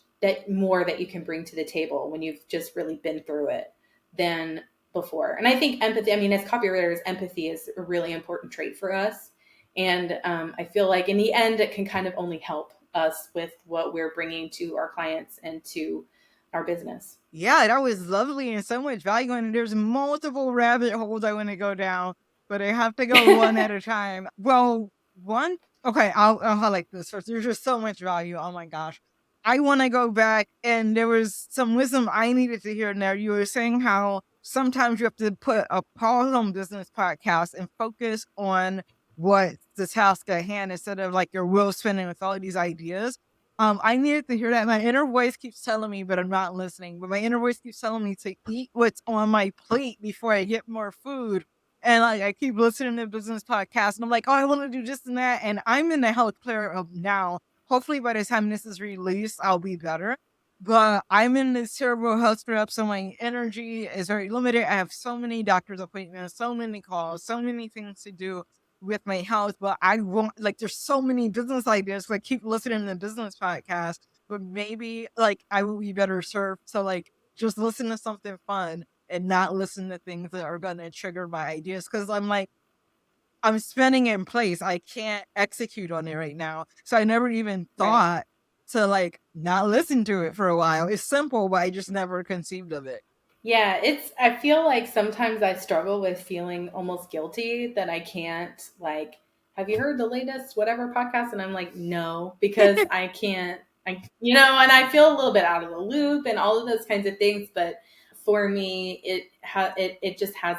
more that you can bring to the table when you've just really been through it than before. And I think empathy, I mean, as copywriters, empathy is a really important trait for us. And I feel like in the end, it can kind of only help us with what we're bringing to our clients and to our business. Yeah, that was lovely and so much value. And there's multiple rabbit holes I want to go down, but I have to go one at a time. Well, I'll highlight this first. There's just so much value. Oh my gosh. I want to go back, and there was some wisdom I needed to hear in there. You were saying how sometimes you have to put a pause on business podcasts and focus on what the task at hand instead of like your wheel spinning with all these ideas. I needed to hear that. My inner voice keeps telling me, but I'm not listening. But my inner voice keeps telling me to eat what's on my plate before I get more food. And like I keep listening to business podcasts, and I'm like, oh, I want to do this and that. And I'm in the health clear of now. Hopefully, by the time this is released, I'll be better. But I'm in this terrible health clear up, so my energy is very limited. I have so many doctor's appointments, so many calls, so many things to do with my health, but I won't, like, there's so many business ideas. So I keep listening to the business podcast, but maybe like I will be better served. So like just listen to something fun and not listen to things that are going to trigger my ideas. Cause I'm like, I'm spinning in place. I can't execute on it right now. So I never even thought to like not listen to it for a while. It's simple, but I just never conceived of it. Yeah, I feel like sometimes I struggle with feeling almost guilty that I can't, like, have you heard the latest whatever podcast? And I'm like, no, because I can't, and I feel a little bit out of the loop and all of those kinds of things. But for me, it just has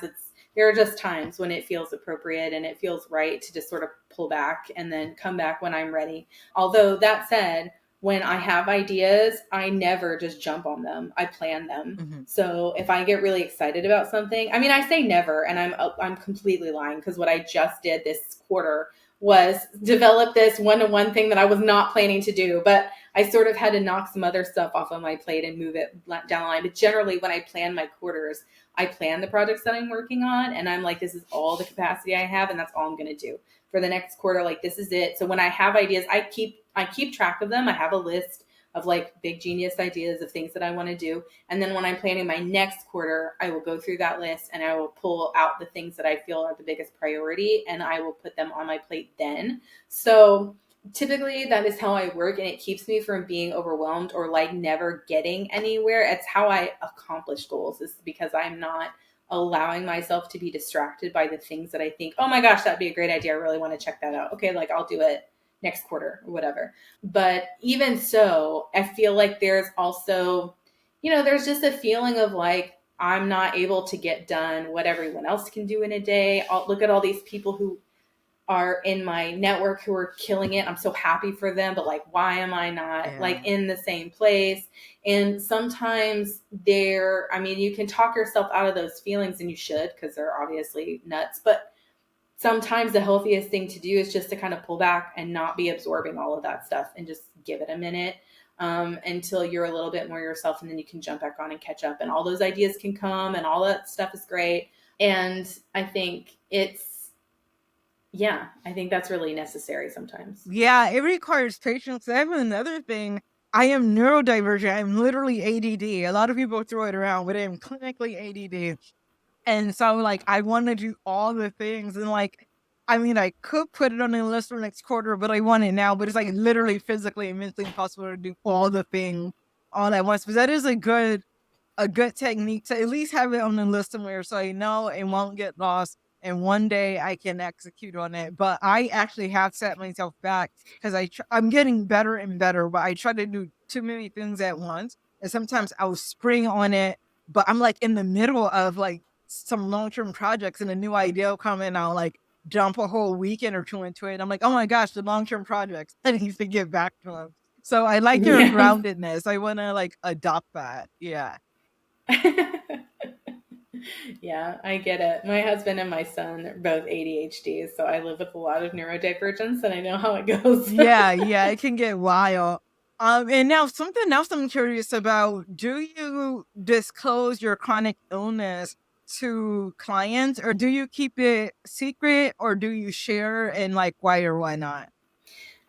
there are just times when it feels appropriate and it feels right to just sort of pull back and then come back when I'm ready. Although that said, when I have ideas, I never just jump on them. I plan them. Mm-hmm. So if I get really excited about something, I mean, I say never, and I'm completely lying, because what I just did this quarter was develop this one-to-one thing that I was not planning to do, but I sort of had to knock some other stuff off of my plate and move it down the line. But generally, when I plan my quarters, I plan the projects that I'm working on, and I'm like, this is all the capacity I have, and that's all I'm going to do for the next quarter. Like, this is it. So when I have ideas, I keep track of them. I have a list of like big genius ideas of things that I want to do. And then when I'm planning my next quarter, I will go through that list and I will pull out the things that I feel are the biggest priority, and I will put them on my plate then. So typically that is how I work, and it keeps me from being overwhelmed or like never getting anywhere. It's how I accomplish goals, is because I'm not allowing myself to be distracted by the things that I think, oh my gosh, that'd be a great idea. I really want to check that out. Okay, like I'll do it next quarter or whatever. But even so, I feel like there's also, there's just a feeling of like, I'm not able to get done what everyone else can do in a day. I'll look at all these people who are in my network who are killing it. I'm so happy for them, but like, why am I not like in the same place? And sometimes you can talk yourself out of those feelings, and you should, because they're obviously nuts. But sometimes the healthiest thing to do is just to kind of pull back and not be absorbing all of that stuff, and just give it a minute until you're a little bit more yourself. And then you can jump back on and catch up, and all those ideas can come, and all that stuff is great. And I think I think that's really necessary sometimes. Yeah, it requires patience. I have another thing. I am neurodivergent. I'm literally ADD. A lot of people throw it around, but I'm clinically ADD. And so, like, I want to do all the things. And, like, I mean, I could put it on the list for next quarter, but I want it now. But it's, like, literally physically and mentally impossible to do all the things all at once. But that is a good technique to at least have it on the list somewhere, so I know it won't get lost, and one day I can execute on it. But I actually have set myself back, because I'm getting better and better, but I try to do too many things at once, and sometimes I'll spring on it, but I'm like in the middle of like some long-term projects, and a new idea will come in, I'll like dump a whole weekend or two into it. I'm like, oh my gosh, the long-term projects, I need to get back to them. So I like your Yes. groundedness. I want to like adopt that. Yeah. Yeah, I get it. My husband and my son are both ADHD, so I live with a lot of neurodivergence, and I know how it goes. Yeah, it can get wild. And now something else I'm curious about. Do you disclose your chronic illness to clients, or do you keep it secret, or do you share, and like why or why not?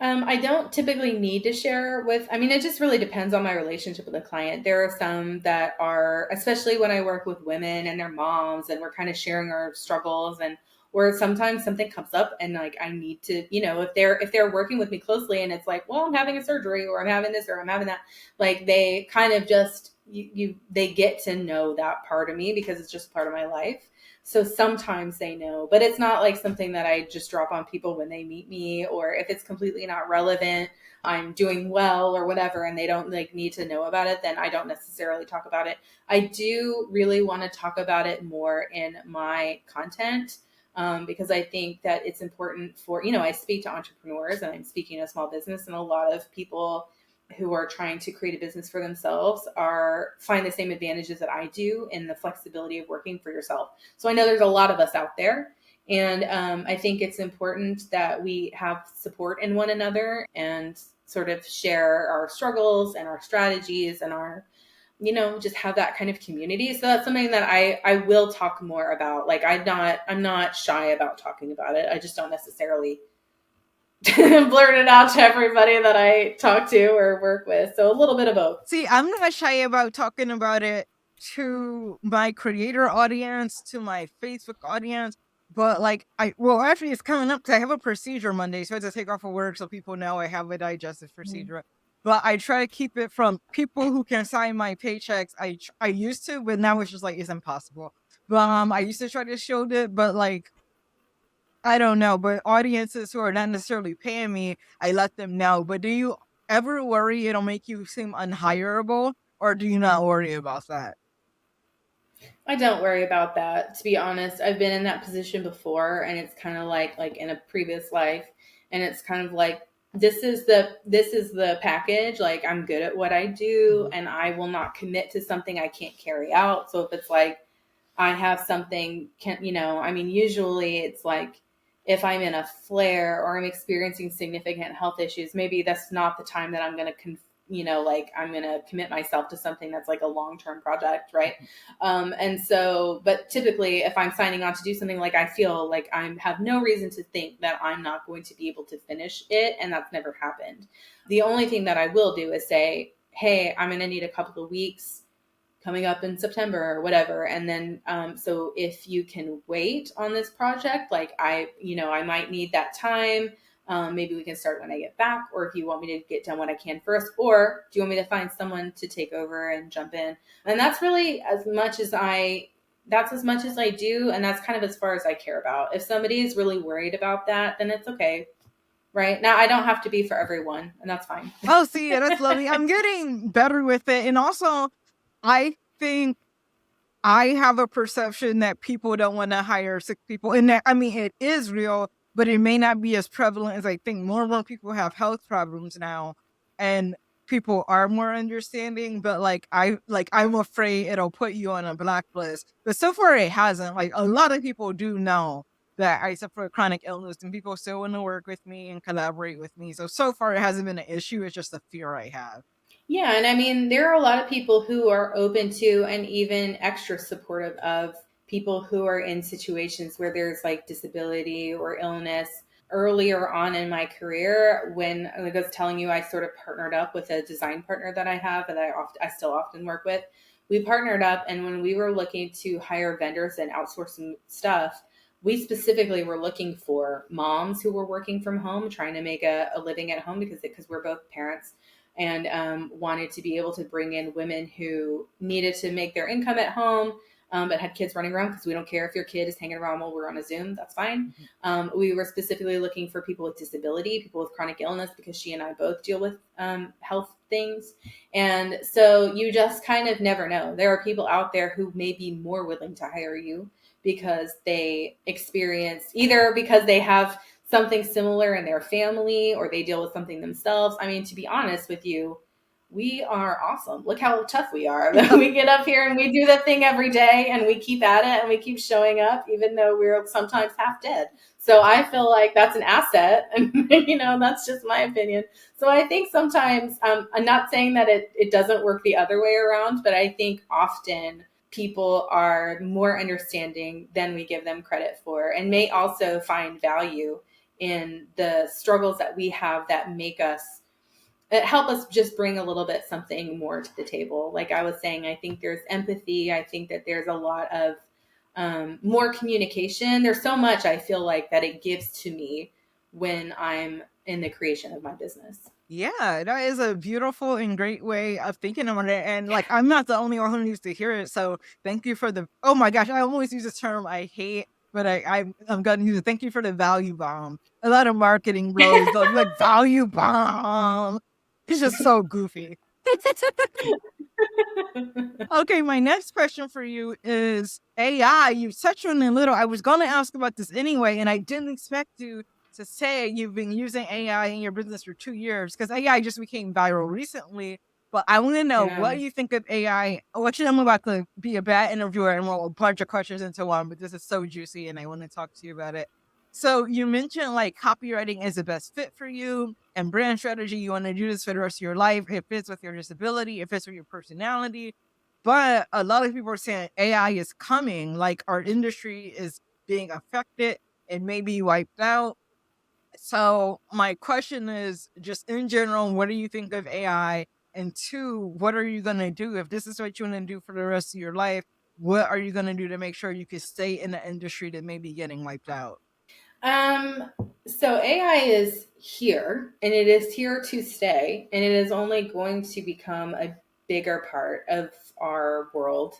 I don't typically need to share it just really depends on my relationship with the client. There are some that are, especially when I work with women and their moms, and we're kind of sharing our struggles, and where sometimes something comes up and like I need to, if they're working with me closely, and it's like, well, I'm having a surgery, or I'm having this, or I'm having that, like they kind of just, they get to know that part of me because it's just part of my life. So sometimes they know, but it's not like something that I just drop on people when they meet me, or if it's completely not relevant, I'm doing well or whatever, and they don't like need to know about it, then I don't necessarily talk about it. I do really want to talk about it more in my content. Because I think that it's important for, I speak to entrepreneurs, and I'm speaking to small business, and a lot of people who are trying to create a business for themselves find the same advantages that I do in the flexibility of working for yourself. So I know there's a lot of us out there, and I think it's important that we have support in one another and sort of share our struggles and our strategies and our, just have that kind of community. So that's something that I will talk more about. Like I'm not shy about talking about it. I just don't necessarily blurt it out to everybody that I talk to or work with. So a little bit of both. See, I'm not shy about talking about it to my creator audience, to my Facebook audience, but like actually it's coming up because I have a procedure Monday, so I have to take off of work so people know I have a digestive procedure. But I try to keep it from people who can sign my paychecks. I used to, but now it's just like it's impossible. But I used to try to shield it, but like I don't know. But audiences who are not necessarily paying me, I let them know. But do you ever worry it'll make you seem unhireable, or do you not worry about that? I don't worry about that. To be honest, I've been in that position before, and it's kind of like in a previous life, and it's kind of like this is the package. Like I'm good at what I do, and I will not commit to something I can't carry out. So if it's like I have something, usually it's like if I'm in a flare or I'm experiencing significant health issues, maybe that's not the time that I'm going to, like I'm going to commit myself to something that's like a long-term project. Right. And so, but typically if I'm signing on to do something, like I feel like I have no reason to think that I'm not going to be able to finish it. And that's never happened. The only thing that I will do is say, hey, I'm going to need a couple of weeks coming up in September or whatever. And then, so if you can wait on this project, like I might need that time. Maybe we can start when I get back, or if you want me to get done what I can first, or do you want me to find someone to take over and jump in? And that's really that's as much as I do. And that's kind of as far as I care about. If somebody is really worried about that, then it's okay. Right now, I don't have to be for everyone, and that's fine. Oh, see, that's lovely. I'm getting better with it. And also, I think I have a perception that people don't want to hire sick people. And that, I mean, it is real, but it may not be as prevalent as I think. More and more people have health problems now, and people are more understanding. But I'm afraid it'll put you on a blacklist. But so far, it hasn't. Like, a lot of people do know that I suffer a chronic illness, and people still want to work with me and collaborate with me. So far, it hasn't been an issue. It's just a fear I have. Yeah, and I mean, there are a lot of people who are open to and even extra supportive of people who are in situations where there's like disability or illness. Earlier on in my career, when like I was telling you, I sort of partnered up with a design partner that I have that I still often work with. We partnered up, and when we were looking to hire vendors and outsource some stuff, we specifically were looking for moms who were working from home, trying to make a living at home because we're both parents, and wanted to be able to bring in women who needed to make their income at home, but had kids running around, because we don't care if your kid is hanging around while we're on a Zoom, that's fine. We were specifically looking for people with disability, people with chronic illness, because she and I both deal with health things. And so you just kind of never know. There are people out there who may be more willing to hire you because they experience, either because they have something similar in their family or they deal with something themselves. I mean, to be honest with you, we are awesome. Look how tough we are. We get up here and we do the thing every day, and we keep at it, and we keep showing up, even though we're sometimes half dead. So I feel like that's an asset. And, that's just my opinion. So I think sometimes, I'm not saying that it doesn't work the other way around, but I think often people are more understanding than we give them credit for, and may also find value in the struggles that we have that help us just bring a little bit something more to the table. Like I was saying, I think there's empathy. I think that there's a lot of more communication. There's so much I feel like that it gives to me when I'm in the creation of my business. Yeah, that is a beautiful and great way of thinking about it. And like, I'm not the only one who needs to hear it. So thank you for oh my gosh, I always use this term I hate, but I'm going to use it. Thank you for the value bomb. A lot of marketing bros, they'll be like, value bomb. It's just so goofy. Okay, my next question for you is AI. You touched on it a little. I was going to ask about this anyway, and I didn't expect you to say you've been using AI in your business for 2 years, because AI just became viral recently. But I want to know what you think of AI. What I'm about to be a bad interviewer and roll a bunch of questions into one, but this is so juicy and I want to talk to you about it. So you mentioned like copywriting is the best fit for you, and brand strategy. You want to do this for the rest of your life. It fits with your disability. It fits with your personality. But a lot of people are saying AI is coming, like our industry is being affected and maybe wiped out. So my question is, just in general, what do you think of AI? And two, what are you going to do if this is what you want to do for the rest of your life? What are you going to do to make sure you can stay in the industry that may be getting wiped out? So AI is here, and it is here to stay, and it is only going to become a bigger part of our world.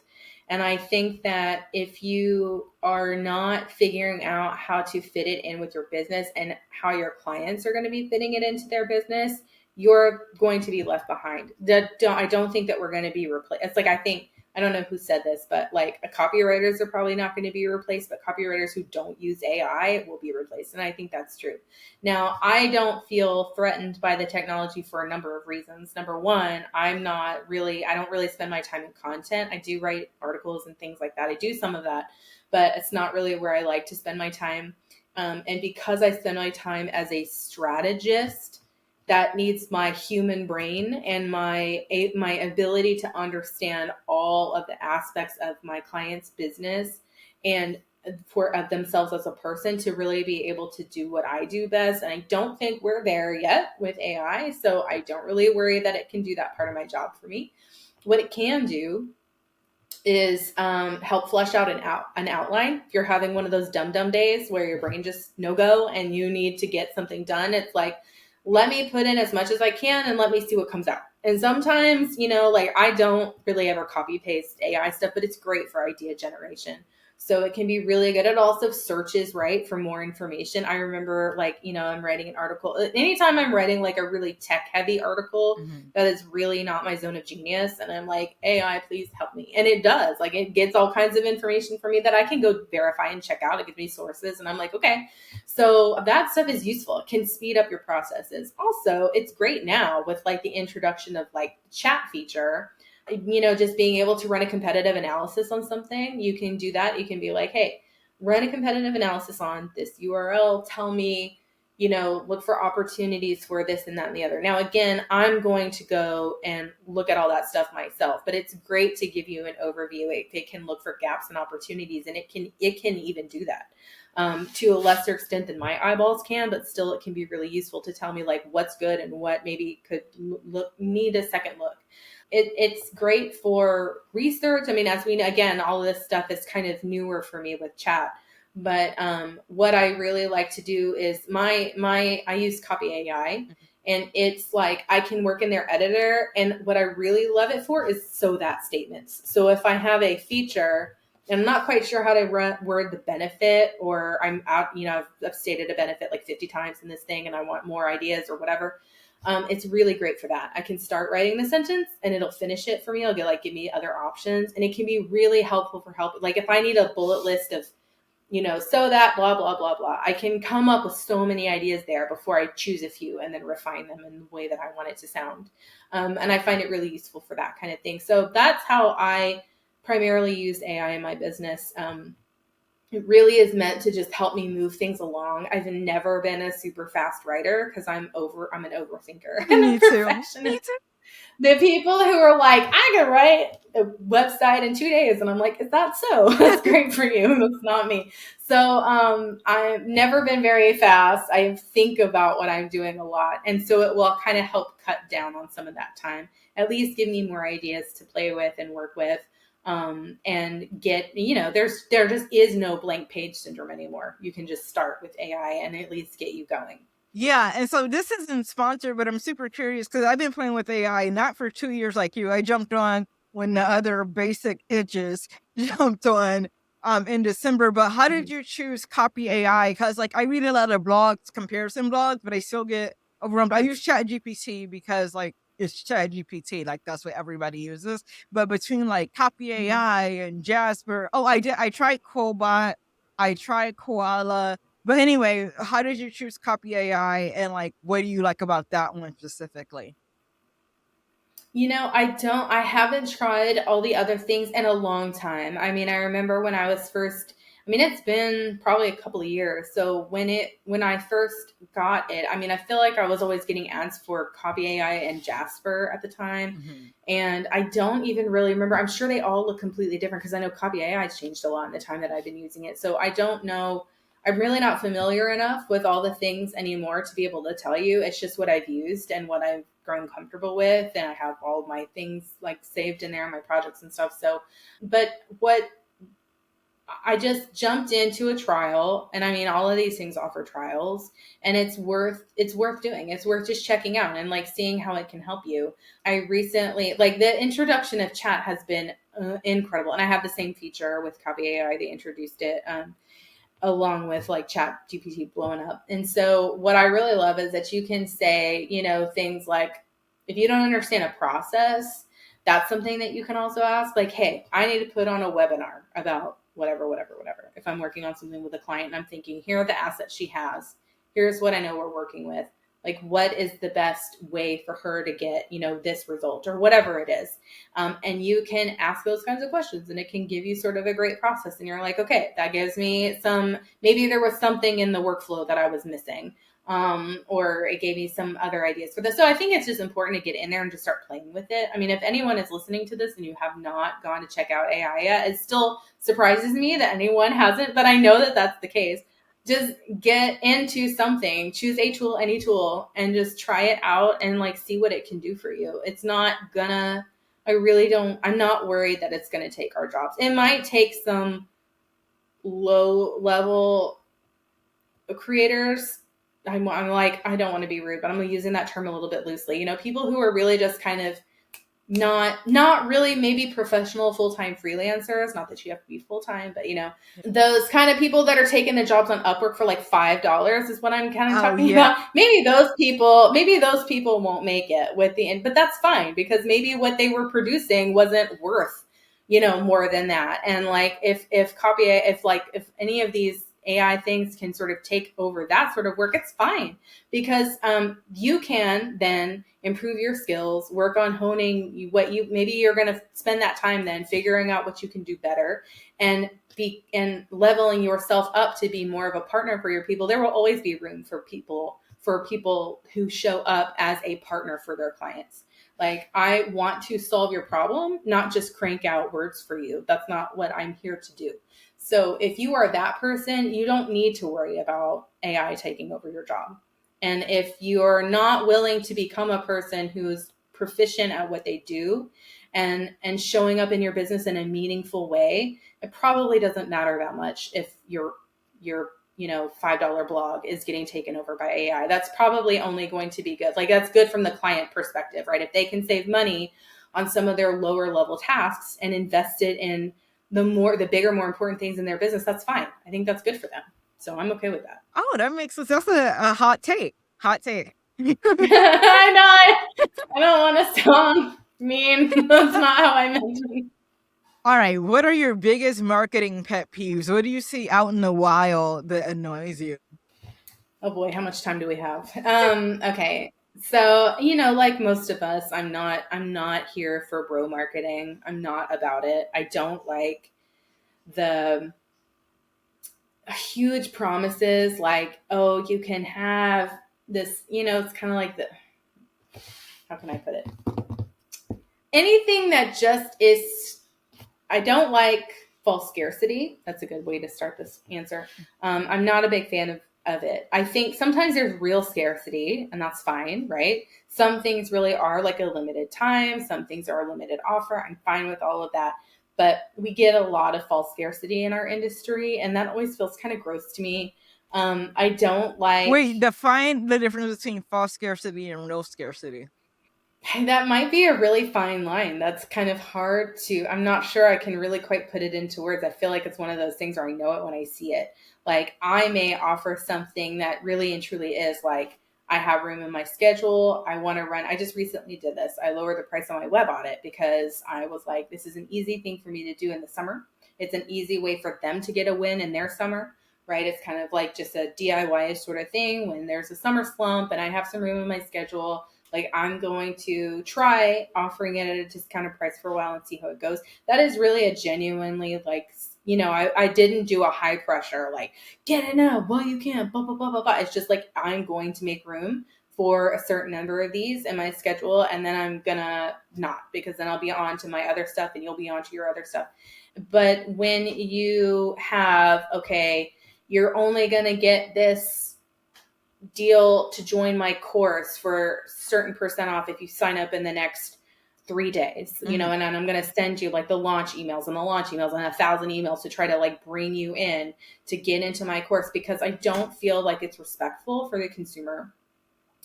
And I think that if you are not figuring out how to fit it in with your business and how your clients are going to be fitting it into their business, you're going to be left behind. I don't think that we're going to be replaced. It's like, I don't know who said this, but like copywriters are probably not going to be replaced, but copywriters who don't use AI will be replaced. And I think that's true. Now, I don't feel threatened by the technology for a number of reasons. Number one, I don't really spend my time in content. I do write articles and things like that. I do some of that, but it's not really where I like to spend my time. And because I spend my time as a strategist, that needs my human brain and my ability to understand all of the aspects of my client's business and of themselves as a person to really be able to do what I do best. And I don't think we're there yet with AI, so I don't really worry that it can do that part of my job for me. What it can do is help flesh out an outline. If you're having one of those dumb days where your brain just no go and you need to get something done, it's like, let me put in as much as I can and let me see what comes out. And sometimes, like I don't really ever copy paste AI stuff, but it's great for idea generation. So it can be really good. It also searches, right, for more information. I remember I'm writing an article. Anytime I'm writing like a really tech heavy article that is really not my zone of genius, and I'm like, AI, please help me. And it does. Like it gets all kinds of information for me that I can go verify and check out. It gives me sources. And I'm like, okay. So that stuff is useful. It can speed up your processes. Also, it's great now with like the introduction of like chat feature. Just being able to run a competitive analysis on something, you can do that. You can be like, hey, run a competitive analysis on this URL. Tell me, look for opportunities for this and that and the other. Now, again, I'm going to go and look at all that stuff myself, but it's great to give you an overview. It can look for gaps and opportunities, and it can even do that to a lesser extent than my eyeballs can, but still it can be really useful to tell me like what's good and what maybe could need a second look. It's great for research. I mean, as we know, again, all of this stuff is kind of newer for me with chat. But what I really like to do is I use Copy AI, and it's like I can work in their editor. And what I really love it for is so that statements. So if I have a feature and I'm not quite sure how to word the benefit, or I'm out, I've stated a benefit like 50 times in this thing and I want more ideas or whatever. It's really great for that. I can start writing the sentence and it'll finish it for me. It'll give me other options, and it can be really helpful for help. Like if I need a bullet list of, so that blah, blah, blah, blah, I can come up with so many ideas there before I choose a few and then refine them in the way that I want it to sound. And I find it really useful for that kind of thing. So that's how I primarily use AI in my business. It really is meant to just help me move things along. I've never been a super fast writer because I'm an overthinker. Me too. The people who are like, I can write a website in 2 days. And I'm like, is that so? That's great for you. That's not me. So I've never been very fast. I think about what I'm doing a lot. And so it will kind of help cut down on some of that time, at least give me more ideas to play with and work with. And get, there just is no blank page syndrome anymore. You can just start with AI and at least get you going. Yeah, and so this isn't sponsored, but I'm super curious because I've been playing with AI not for 2 years like you. I jumped on when the other basic itches jumped on in December. But how did you choose Copy AI? Because like I read a lot of blogs, comparison blogs, but I still get overwhelmed. I use ChatGPT because like it's ChatGPT, like that's what everybody uses. But between like Copy AI and Jasper, I tried Cobot, I tried Koala. But anyway, how did you choose Copy AI, and like, what do you like about that one specifically? I haven't tried all the other things in a long time. I mean, I remember when I was first, it's been probably a couple of years. So when I first got it, I feel like I was always getting ads for Copy AI and Jasper at the time. And I don't even really remember. I'm sure they all look completely different because I know Copy AI has changed a lot in the time that I've been using it. So I don't know. I'm really not familiar enough with all the things anymore to be able to tell you. It's just what I've used and what I've grown comfortable with. And I have all of my things like saved in there, my projects and stuff. So, but what I just jumped into a trial, and all of these things offer trials, and it's worth doing. It's worth just checking out and like seeing how it can help you. I recently, like the introduction of chat has been incredible. And I have the same feature with Copy AI. They introduced it, along with like Chat GPT blowing up. And so what I really love is that you can say, things like, if you don't understand a process, that's something that you can also ask. Like, hey, I need to put on a webinar about whatever. If I'm working on something with a client and I'm thinking, here are the assets she has. Here's what I know we're working with. Like, what is the best way for her to get, this result or whatever it is. And you can ask those kinds of questions, and it can give you sort of a great process. And you're like, okay, that gives me maybe there was something in the workflow that I was missing. Or it gave me some other ideas for this. So I think it's just important to get in there and just start playing with it. If anyone is listening to this and you have not gone to check out AI yet, it still surprises me that anyone hasn't, but I know that that's the case. Just get into something, choose a tool, any tool, and just try it out and like see what it can do for you. It's not gonna I'm not worried that it's going to take our jobs. It might take some low level creators. I'm like, I don't want to be rude, but I'm using that term a little bit loosely. You know, people who are really just kind of not really maybe professional full-time freelancers, not that you have to be full-time, but you know, those kind of people that are taking the jobs on Upwork for like $5 is what I'm kind of talking about. Maybe those people won't make it with the end, but that's fine, because maybe what they were producing wasn't worth, you know, more than that. And like if any of these AI things can sort of take over that sort of work, it's fine, because you can then improve your skills, work on honing maybe you're going to spend that time then figuring out what you can do better, and leveling yourself up to be more of a partner for your people. There will always be room for people who show up as a partner for their clients. Like, I want to solve your problem, not just crank out words for you. That's not what I'm here to do. So if you are that person, you don't need to worry about AI taking over your job. And if you're not willing to become a person who's proficient at what they do and showing up in your business in a meaningful way, it probably doesn't matter that much if your $5 blog is getting taken over by AI. That's probably only going to be good. Like, that's good from the client perspective, right? If they can save money on some of their lower level tasks and invest it in the bigger, more important things in their business, that's fine. I think that's good for them. So I'm okay with that. Oh, that makes sense. That's a hot take. Hot take. I know. I don't want to sound mean. That's not how I meant it. All right. What are your biggest marketing pet peeves? What do you see out in the wild that annoys you? Oh boy, how much time do we have? Okay. So, you know, like most of us, I'm not here for bro marketing. I'm not about it. I don't like the huge promises like, oh, you can have this, you know, it's kind of like how can I put it? Anything that just is, I don't like false scarcity. That's a good way to start this answer. I'm not a big fan of it. I think sometimes there's real scarcity, and that's fine, right? Some things really are like a limited time. Some things are a limited offer. I'm fine with all of that. But we get a lot of false scarcity in our industry, and that always feels kind of gross to me. I don't like... Wait, define the difference between false scarcity and real scarcity. That might be a really fine line. That's kind of hard to, I'm not sure I can really quite put it into words. I feel like it's one of those things where I know it when I see it. Like, I may offer something that really and truly is like, I have room in my schedule. I want to run. I just recently did this. I lowered the price on my web audit because I was like, this is an easy thing for me to do in the summer. It's an easy way for them to get a win in their summer, right? It's kind of like just a DIY sort of thing when there's a summer slump and I have some room in my schedule. Like, I'm going to try offering it at a discounted price for a while and see how it goes. That is really a genuinely, like, you know, I didn't do a high pressure, like, get it now, well, you can't, blah, blah, blah, blah, blah. It's just like, I'm going to make room for a certain number of these in my schedule, and then I'm gonna not, because then I'll be on to my other stuff and you'll be on to your other stuff. But when you have, okay, you're only gonna get this deal to join my course for certain percent off if you sign up in the next 3 days, you know, and then I'm going to send you like the launch emails and 1,000 emails to try to like bring you in to get into my course, because I don't feel like it's respectful for the consumer.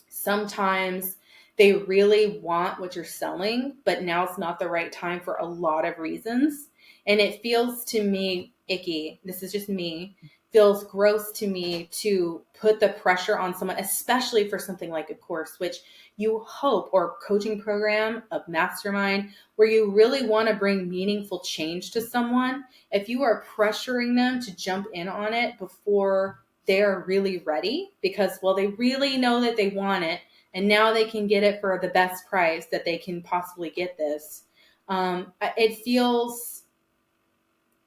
Sometimes they really want what you're selling, but now it's not the right time for a lot of reasons. And it feels to me icky. This is just me. Feels gross to me to put the pressure on someone, especially for something like a course, which you hope, or coaching program, a mastermind, where you really want to bring meaningful change to someone. If you are pressuring them to jump in on it before they're really ready, because, well, they really know that they want it, and now they can get it for the best price that they can possibly get this,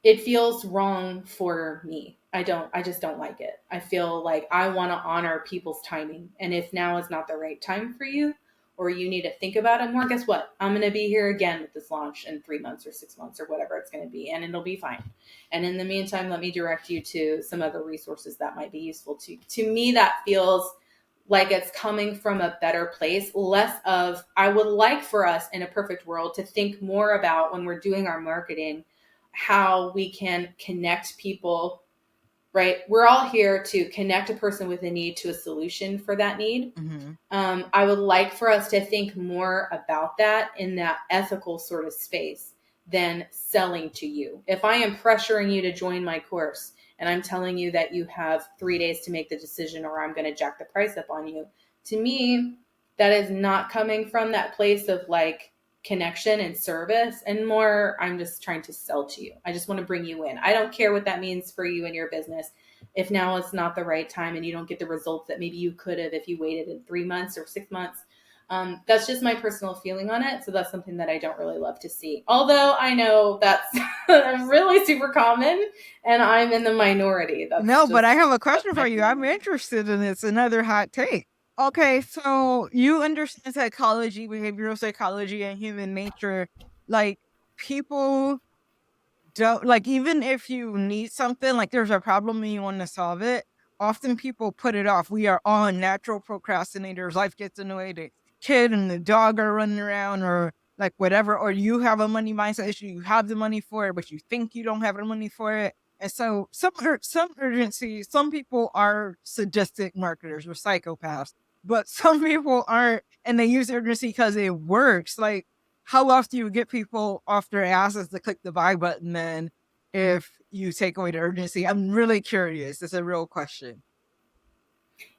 it feels wrong for me. I just don't like it. I feel like I want to honor people's timing. And if now is not the right time for you, or you need to think about it more, guess what? I'm going to be here again with this launch in 3 months or 6 months or whatever it's going to be, and it'll be fine. And in the meantime, let me direct you to some other resources that might be useful to me. That feels like it's coming from a better place, less of, I would like for us in a perfect world to think more about when we're doing our marketing, how we can connect people, right? We're all here to connect a person with a need to a solution for that need. Mm-hmm. I would like for us to think more about that in that ethical sort of space than selling to you. If I am pressuring you to join my course and I'm telling you that you have 3 days to make the decision or I'm going to jack the price up on you, to me, that is not coming from that place of like connection and service, and more, I'm just trying to sell to you. I just want to bring you in. I don't care what that means for you and your business. If now is not the right time and you don't get the results that maybe you could have if you waited in 3 months or 6 months, that's just my personal feeling on it. So that's something that I don't really love to see. Although I know that's really super common and I'm in the minority. No, but I have a question for you. I'm interested in this. Another hot take. Okay, so you understand psychology, behavioral psychology, and human nature. Like, people don't, like, even if you need something, like there's a problem and you want to solve it, often people put it off. We are all natural procrastinators. Life gets in the way. The kid and the dog are running around, or like whatever, or you have a money mindset issue. You have the money for it, but you think you don't have the money for it. And so some urgency, some people are sadistic marketers or psychopaths, but some people aren't, and they use urgency because it works. Like, how else do you get people off their asses to click the buy button then if you take away the urgency? I'm really curious. It's a real question.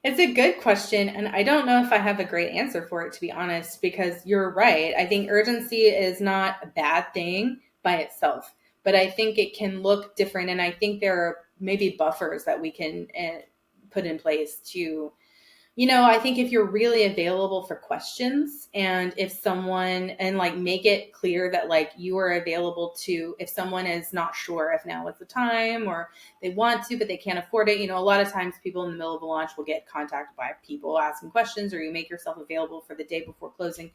It's a good question, and I don't know if I have a great answer for it, to be honest, because you're right. I think urgency is not a bad thing by itself, but I think it can look different, and I think there are maybe buffers that we can put in place to, I think if you're really available for questions, and if someone, and like make it clear that like you are available to, if someone is not sure if now is the time or they want to, but they can't afford it. A lot of times people in the middle of a launch will get contacted by people asking questions, or you make yourself available for the day before closing.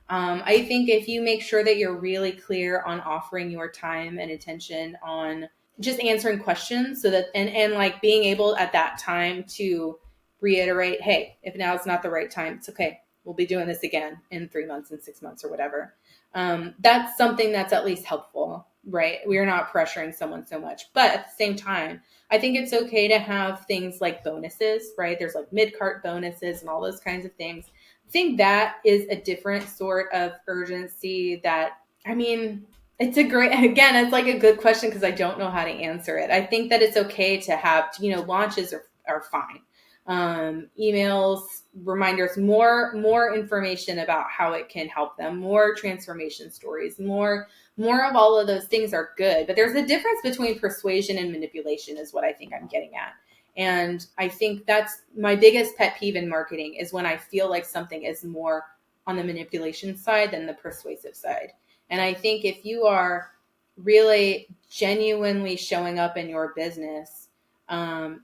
I think if you make sure that you're really clear on offering your time and attention on just answering questions, so that, and like being able at that time to reiterate, hey, if now is not the right time, it's okay. We'll be doing this again in 3 months and 6 months or whatever. That's something that's at least helpful, right? We're not pressuring someone so much. But at the same time, I think it's okay to have things like bonuses, right? There's like mid-cart bonuses and all those kinds of things. I think that is a different sort of urgency that, I mean, it's it's like a good question because I don't know how to answer it. I think that it's okay to have, launches are fine. Emails, reminders, more information about how it can help them, more transformation stories, more of all of those things are good. But there's a difference between persuasion and manipulation is what I think I'm getting at. And I think that's my biggest pet peeve in marketing, is when I feel like something is more on the manipulation side than the persuasive side. And I think if you are really genuinely showing up in your business,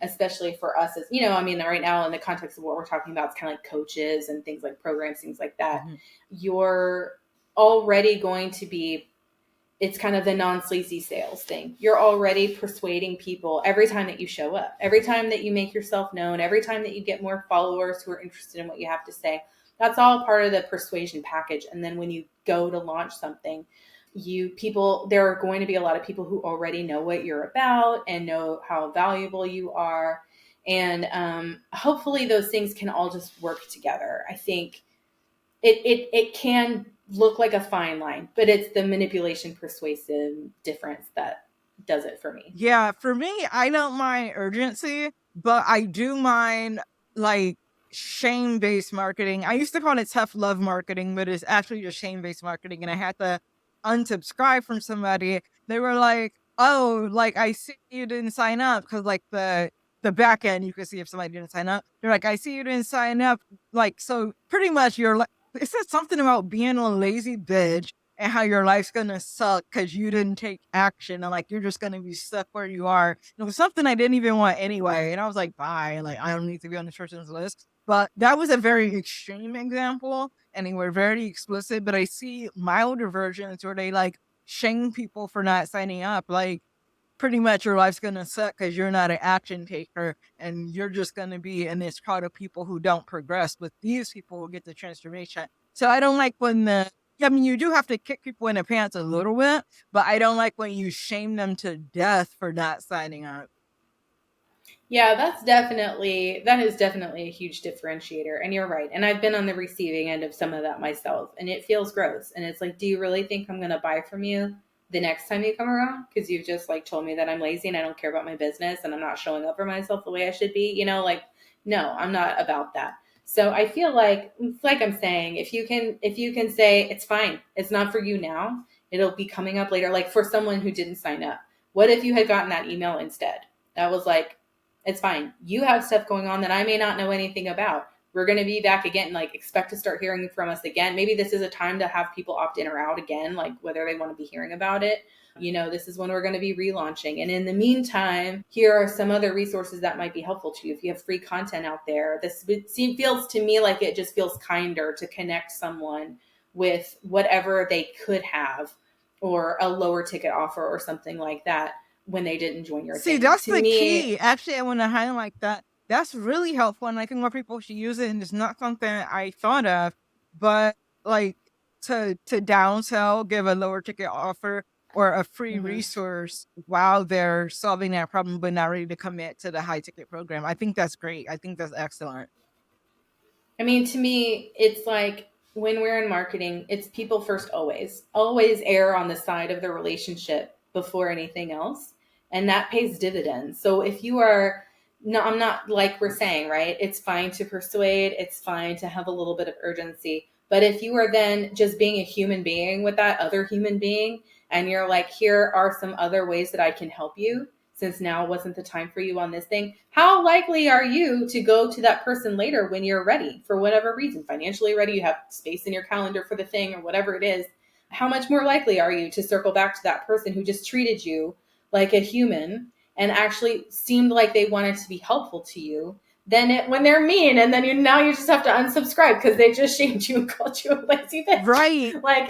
especially for us as, right now in the context of what we're talking about, it's kind of like coaches and things like programs, things like that. Mm-hmm. You're already going to be, it's kind of the non-sleazy sales thing. You're already persuading people every time that you show up, every time that you make yourself known, every time that you get more followers who are interested in what you have to say. That's all part of the persuasion package. And then when you go to launch something, there are going to be a lot of people who already know what you're about and know how valuable you are. And hopefully those things can all just work together. I think it can look like a fine line, but it's the manipulation persuasive difference that does it for me. Yeah, for me, I don't mind urgency, but I do mind like shame-based marketing. I used to call it tough love marketing, but it's actually just shame-based marketing. And I had to unsubscribe from somebody. They were like, "Oh, like I see you didn't sign up," because like the back end you could see if somebody didn't sign up. They're like, "I see you didn't sign up." Like, so pretty much you're like, it said something about being a lazy bitch and how your life's gonna suck because you didn't take action, and like you're just gonna be stuck where you are. It was something I didn't even want anyway, and I was like, bye, like I don't need to be on this person's list. But that was a very extreme example, and they were very explicit. But I see milder versions where they like shame people for not signing up. Like, pretty much your life's going to suck because you're not an action taker and you're just going to be in this crowd of people who don't progress. But these people will get the transformation. So I don't like when you do have to kick people in the pants a little bit, but I don't like when you shame them to death for not signing up. Yeah, that is definitely a huge differentiator. And you're right. And I've been on the receiving end of some of that myself, and it feels gross. And it's like, do you really think I'm going to buy from you the next time you come around? Because you've just like told me that I'm lazy and I don't care about my business and I'm not showing up for myself the way I should be, like, no, I'm not about that. So I feel like it's like I'm saying, if you can say it's fine, it's not for you now, it'll be coming up later. Like for someone who didn't sign up, what if you had gotten that email instead? That was like, it's fine. You have stuff going on that I may not know anything about. We're going to be back again. Like, expect to start hearing from us again. Maybe this is a time to have people opt in or out again, like whether they want to be hearing about it. This is when we're going to be relaunching. And in the meantime, here are some other resources that might be helpful to you. If you have free content out there, feels to me like it just feels kinder to connect someone with whatever they could have or a lower ticket offer or something like that when they didn't join your See, thing. that's To the me, key. Actually, I want to highlight that. That's really helpful, and I think more people should use it. And it's not something I thought of, but like to downsell, give a lower ticket offer or a free resource while they're solving that problem, but not ready to commit to the high ticket program. I think that's great. I think that's excellent. I mean, to me, it's like when we're in marketing, it's people first always. Always err on the side of the relationship before anything else. And that pays dividends. So if you are, no, I'm not like we're saying, right? It's fine to persuade, it's fine to have a little bit of urgency. But if you are then just being a human being with that other human being, and you're like, here are some other ways that I can help you, since now wasn't the time for you on this thing, how likely are you to go to that person later when you're ready for whatever reason, financially ready, you have space in your calendar for the thing or whatever it is? How much more likely are you to circle back to that person who just treated you like a human and actually seemed like they wanted to be helpful to you than when they're mean and then now you just have to unsubscribe because they just shamed you and called you a lazy bitch? Right. Like,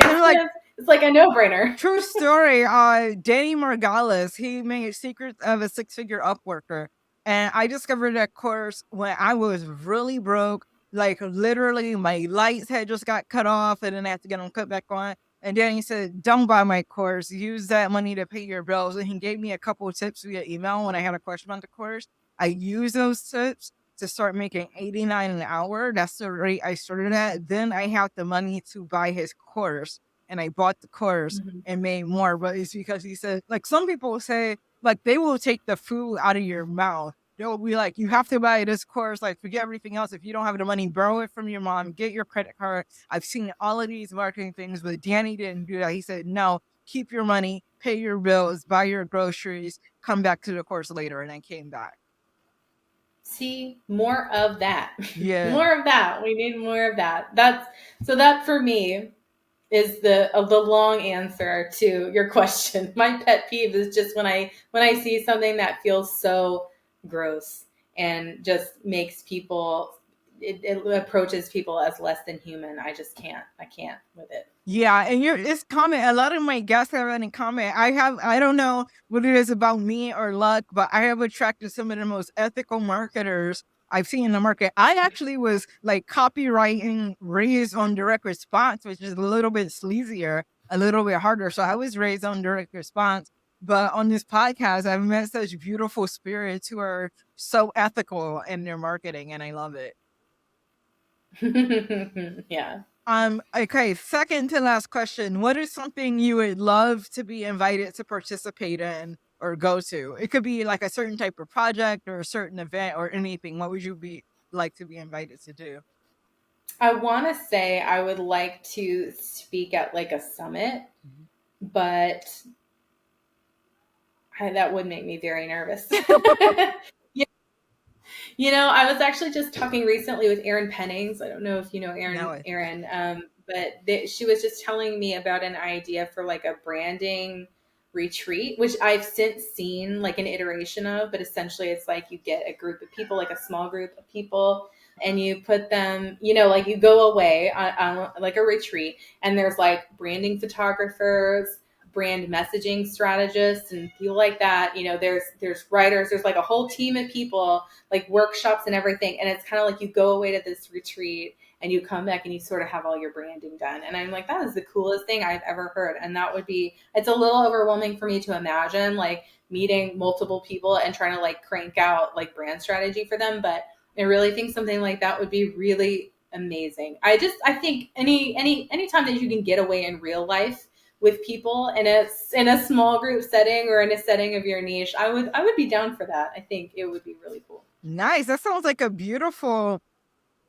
it's like a no-brainer. True story. Danny Margalis, he made Secrets of a Six-Figure Upworker. And I discovered that course when I was really broke. Like literally my lights had just got cut off and then I had to get them cut back on. And Danny said, don't buy my course. Use that money to pay your bills. And he gave me a couple of tips via email when I had a question about the course. I used those tips to start making $89 an hour. That's the rate I started at. Then I had the money to buy his course. And I bought the course and made more, but it's because he said, like some people say, like they will take the food out of your mouth. They'll be like, you have to buy this course, like forget everything else. If you don't have the money, borrow it from your mom, get your credit card. I've seen all of these marketing things, but Danny didn't do that. He said, no, keep your money, pay your bills, buy your groceries, come back to the course later. And I came back. See, more of that. Yeah. More of that. We need more of that. That for me is the long answer to your question. My pet peeve is just when I see something that feels so gross and just makes people, it approaches people as less than human. I can't with it. Yeah, and this comment, a lot of my guests have any comment. I don't know what it is about me or luck, but I have attracted some of the most ethical marketers I've seen in the market. I actually was like copywriting raised on direct response, which is a little bit sleazier, a little bit harder. So I was raised on direct response. But on this podcast, I've met such beautiful spirits who are so ethical in their marketing, and I love it. Yeah. Okay, second to last question. What is something you would love to be invited to participate in or go to? It could be like a certain type of project or a certain event or anything. What would you be like to be invited to do? I want to say I would like to speak at like a summit, but that would make me very nervous. I was actually just talking recently with Erin Pennings. I don't know if you know Erin, but she was just telling me about an idea for like a branding retreat, which I've since seen like an iteration of, but essentially it's like you get a group of people, like a small group of people, and you put them, like you go away on like a retreat, and there's like branding photographers, brand messaging strategists and people like that. There's writers, there's like a whole team of people, like workshops and everything. And it's kind of like you go away to this retreat and you come back and you sort of have all your branding done. And I'm like, that is the coolest thing I've ever heard. And it's a little overwhelming for me to imagine like meeting multiple people and trying to like crank out like brand strategy for them. But I really think something like that would be really amazing. I think any time that you can get away in real life with people in a small group setting or in a setting of your niche, I would be down for that. I think it would be really cool. Nice. That sounds like a beautiful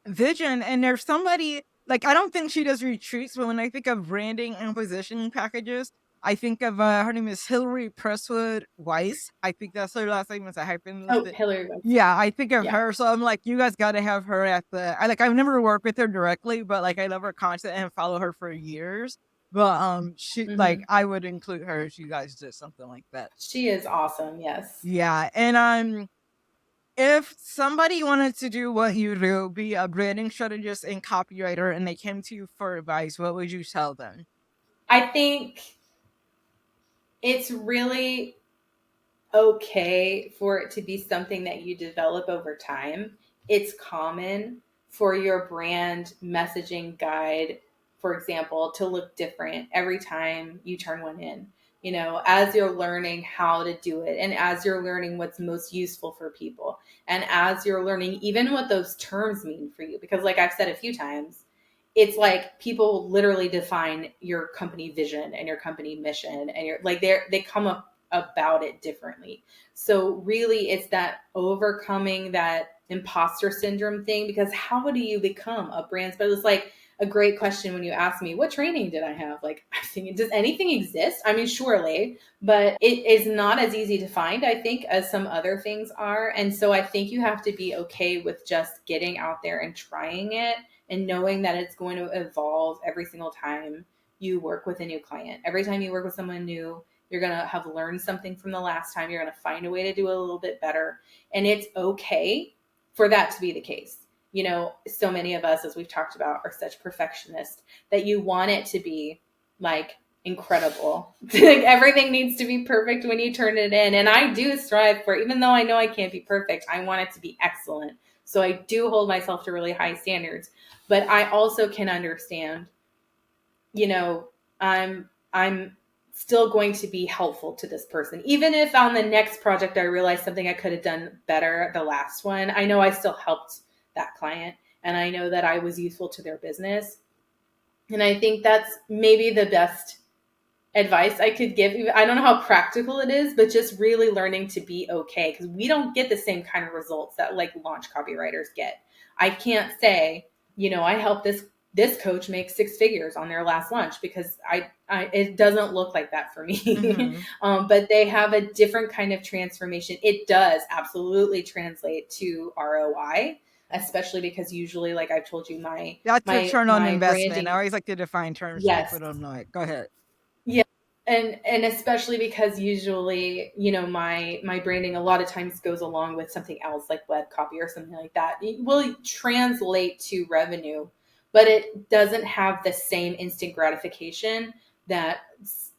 vision. And there's somebody, like, I don't think she does retreats, but when I think of branding and positioning packages, I think of her name is Hillary Presswood Weiss. I think that's her last name. Is a hyphen listed. Hillary. Yeah, I think of her. So I'm like, you guys got to have her at I've never worked with her directly, but like I love her content and follow her for years. But she like I would include her if you guys did something like that. She is awesome. Yes. Yeah, and if somebody wanted to do what you do, be a branding strategist and copywriter, and they came to you for advice, what would you tell them? I think it's really okay for it to be something that you develop over time. It's common for your brand messaging guide, for example, to look different every time you turn one in. As you're learning how to do it, and as you're learning what's most useful for people, and as you're learning even what those terms mean for you, because like I've said a few times, it's like people literally define your company vision and your company mission, and they come up about it differently. So really it's that overcoming that imposter syndrome thing, because how do you become a brand specialist? Like a great question when you ask me, what training did I have? Like, I think, does anything exist? I mean, surely, but it is not as easy to find, I think, as some other things are. And so I think you have to be okay with just getting out there and trying it and knowing that it's going to evolve every single time you work with a new client. Every time you work with someone new, you're going to have learned something from the last time. You're going to find a way to do it a little bit better. And it's okay for that to be the case. So many of us, as we've talked about, are such perfectionists that you want it to be like incredible. Like everything needs to be perfect when you turn it in. And I do strive for, even though I know I can't be perfect, I want it to be excellent. So I do hold myself to really high standards, but I also can understand, I'm still going to be helpful to this person. Even if on the next project I realize something I could have done better the last one, I know I still helped that client and I know that I was useful to their business. And I think that's maybe the best advice I could give. I don't know how practical it is, but just really learning to be okay, because we don't get the same kind of results that like launch copywriters get. I can't say, I helped this coach make 6 figures on their last launch, because it doesn't look like that for me. Mm-hmm. But they have a different kind of transformation. It does absolutely translate to ROI, especially because usually, like I've told you, that's a return on investment. Branding, I always like to define terms. Yes. So people don't know it. Go ahead. Yeah. And especially because usually, my branding a lot of times goes along with something else like web copy or something like that. It will translate to revenue, but it doesn't have the same instant gratification that,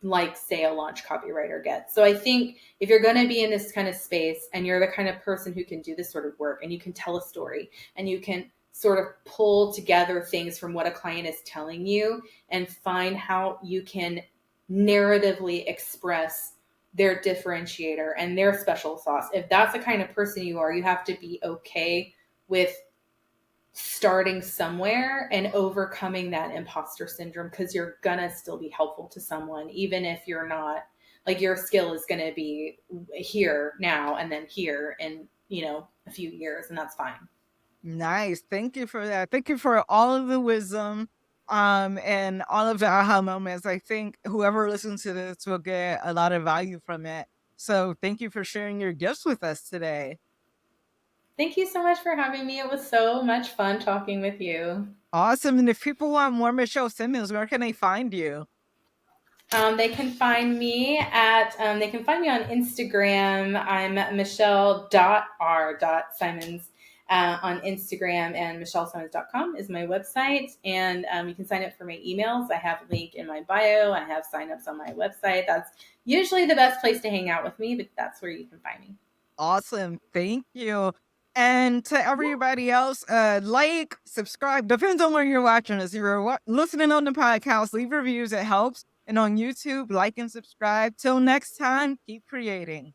like, say, a launch copywriter gets. So I think if you're going to be in this kind of space and you're the kind of person who can do this sort of work and you can tell a story and you can sort of pull together things from what a client is telling you and find how you can narratively express their differentiator and their special sauce. If that's the kind of person you are, you have to be okay with starting somewhere and overcoming that imposter syndrome, because you're gonna still be helpful to someone, even if you're not, like, your skill is gonna be here now and then here in a few years, and that's fine. Nice. Thank you for that. Thank you for all of the wisdom and all of the aha moments. I think whoever listens to this will get a lot of value from it. So thank you for sharing your gifts with us today. Thank you so much for having me. It was so much fun talking with you. Awesome. And if people want more Michelle Simmons, where can they find you? They can find me on Instagram. I'm Michelle.r.Simons. on Instagram, and michellesimons.com is my website. And you can sign up for my emails. I have a link in my bio. I have signups on my website. That's usually the best place to hang out with me, but that's where you can find me. Awesome. Thank you. And to everybody else, like, subscribe. Depends on where you're watching us. If you're listening on the podcast, leave reviews. It helps. And on YouTube, like and subscribe. Till next time, keep creating.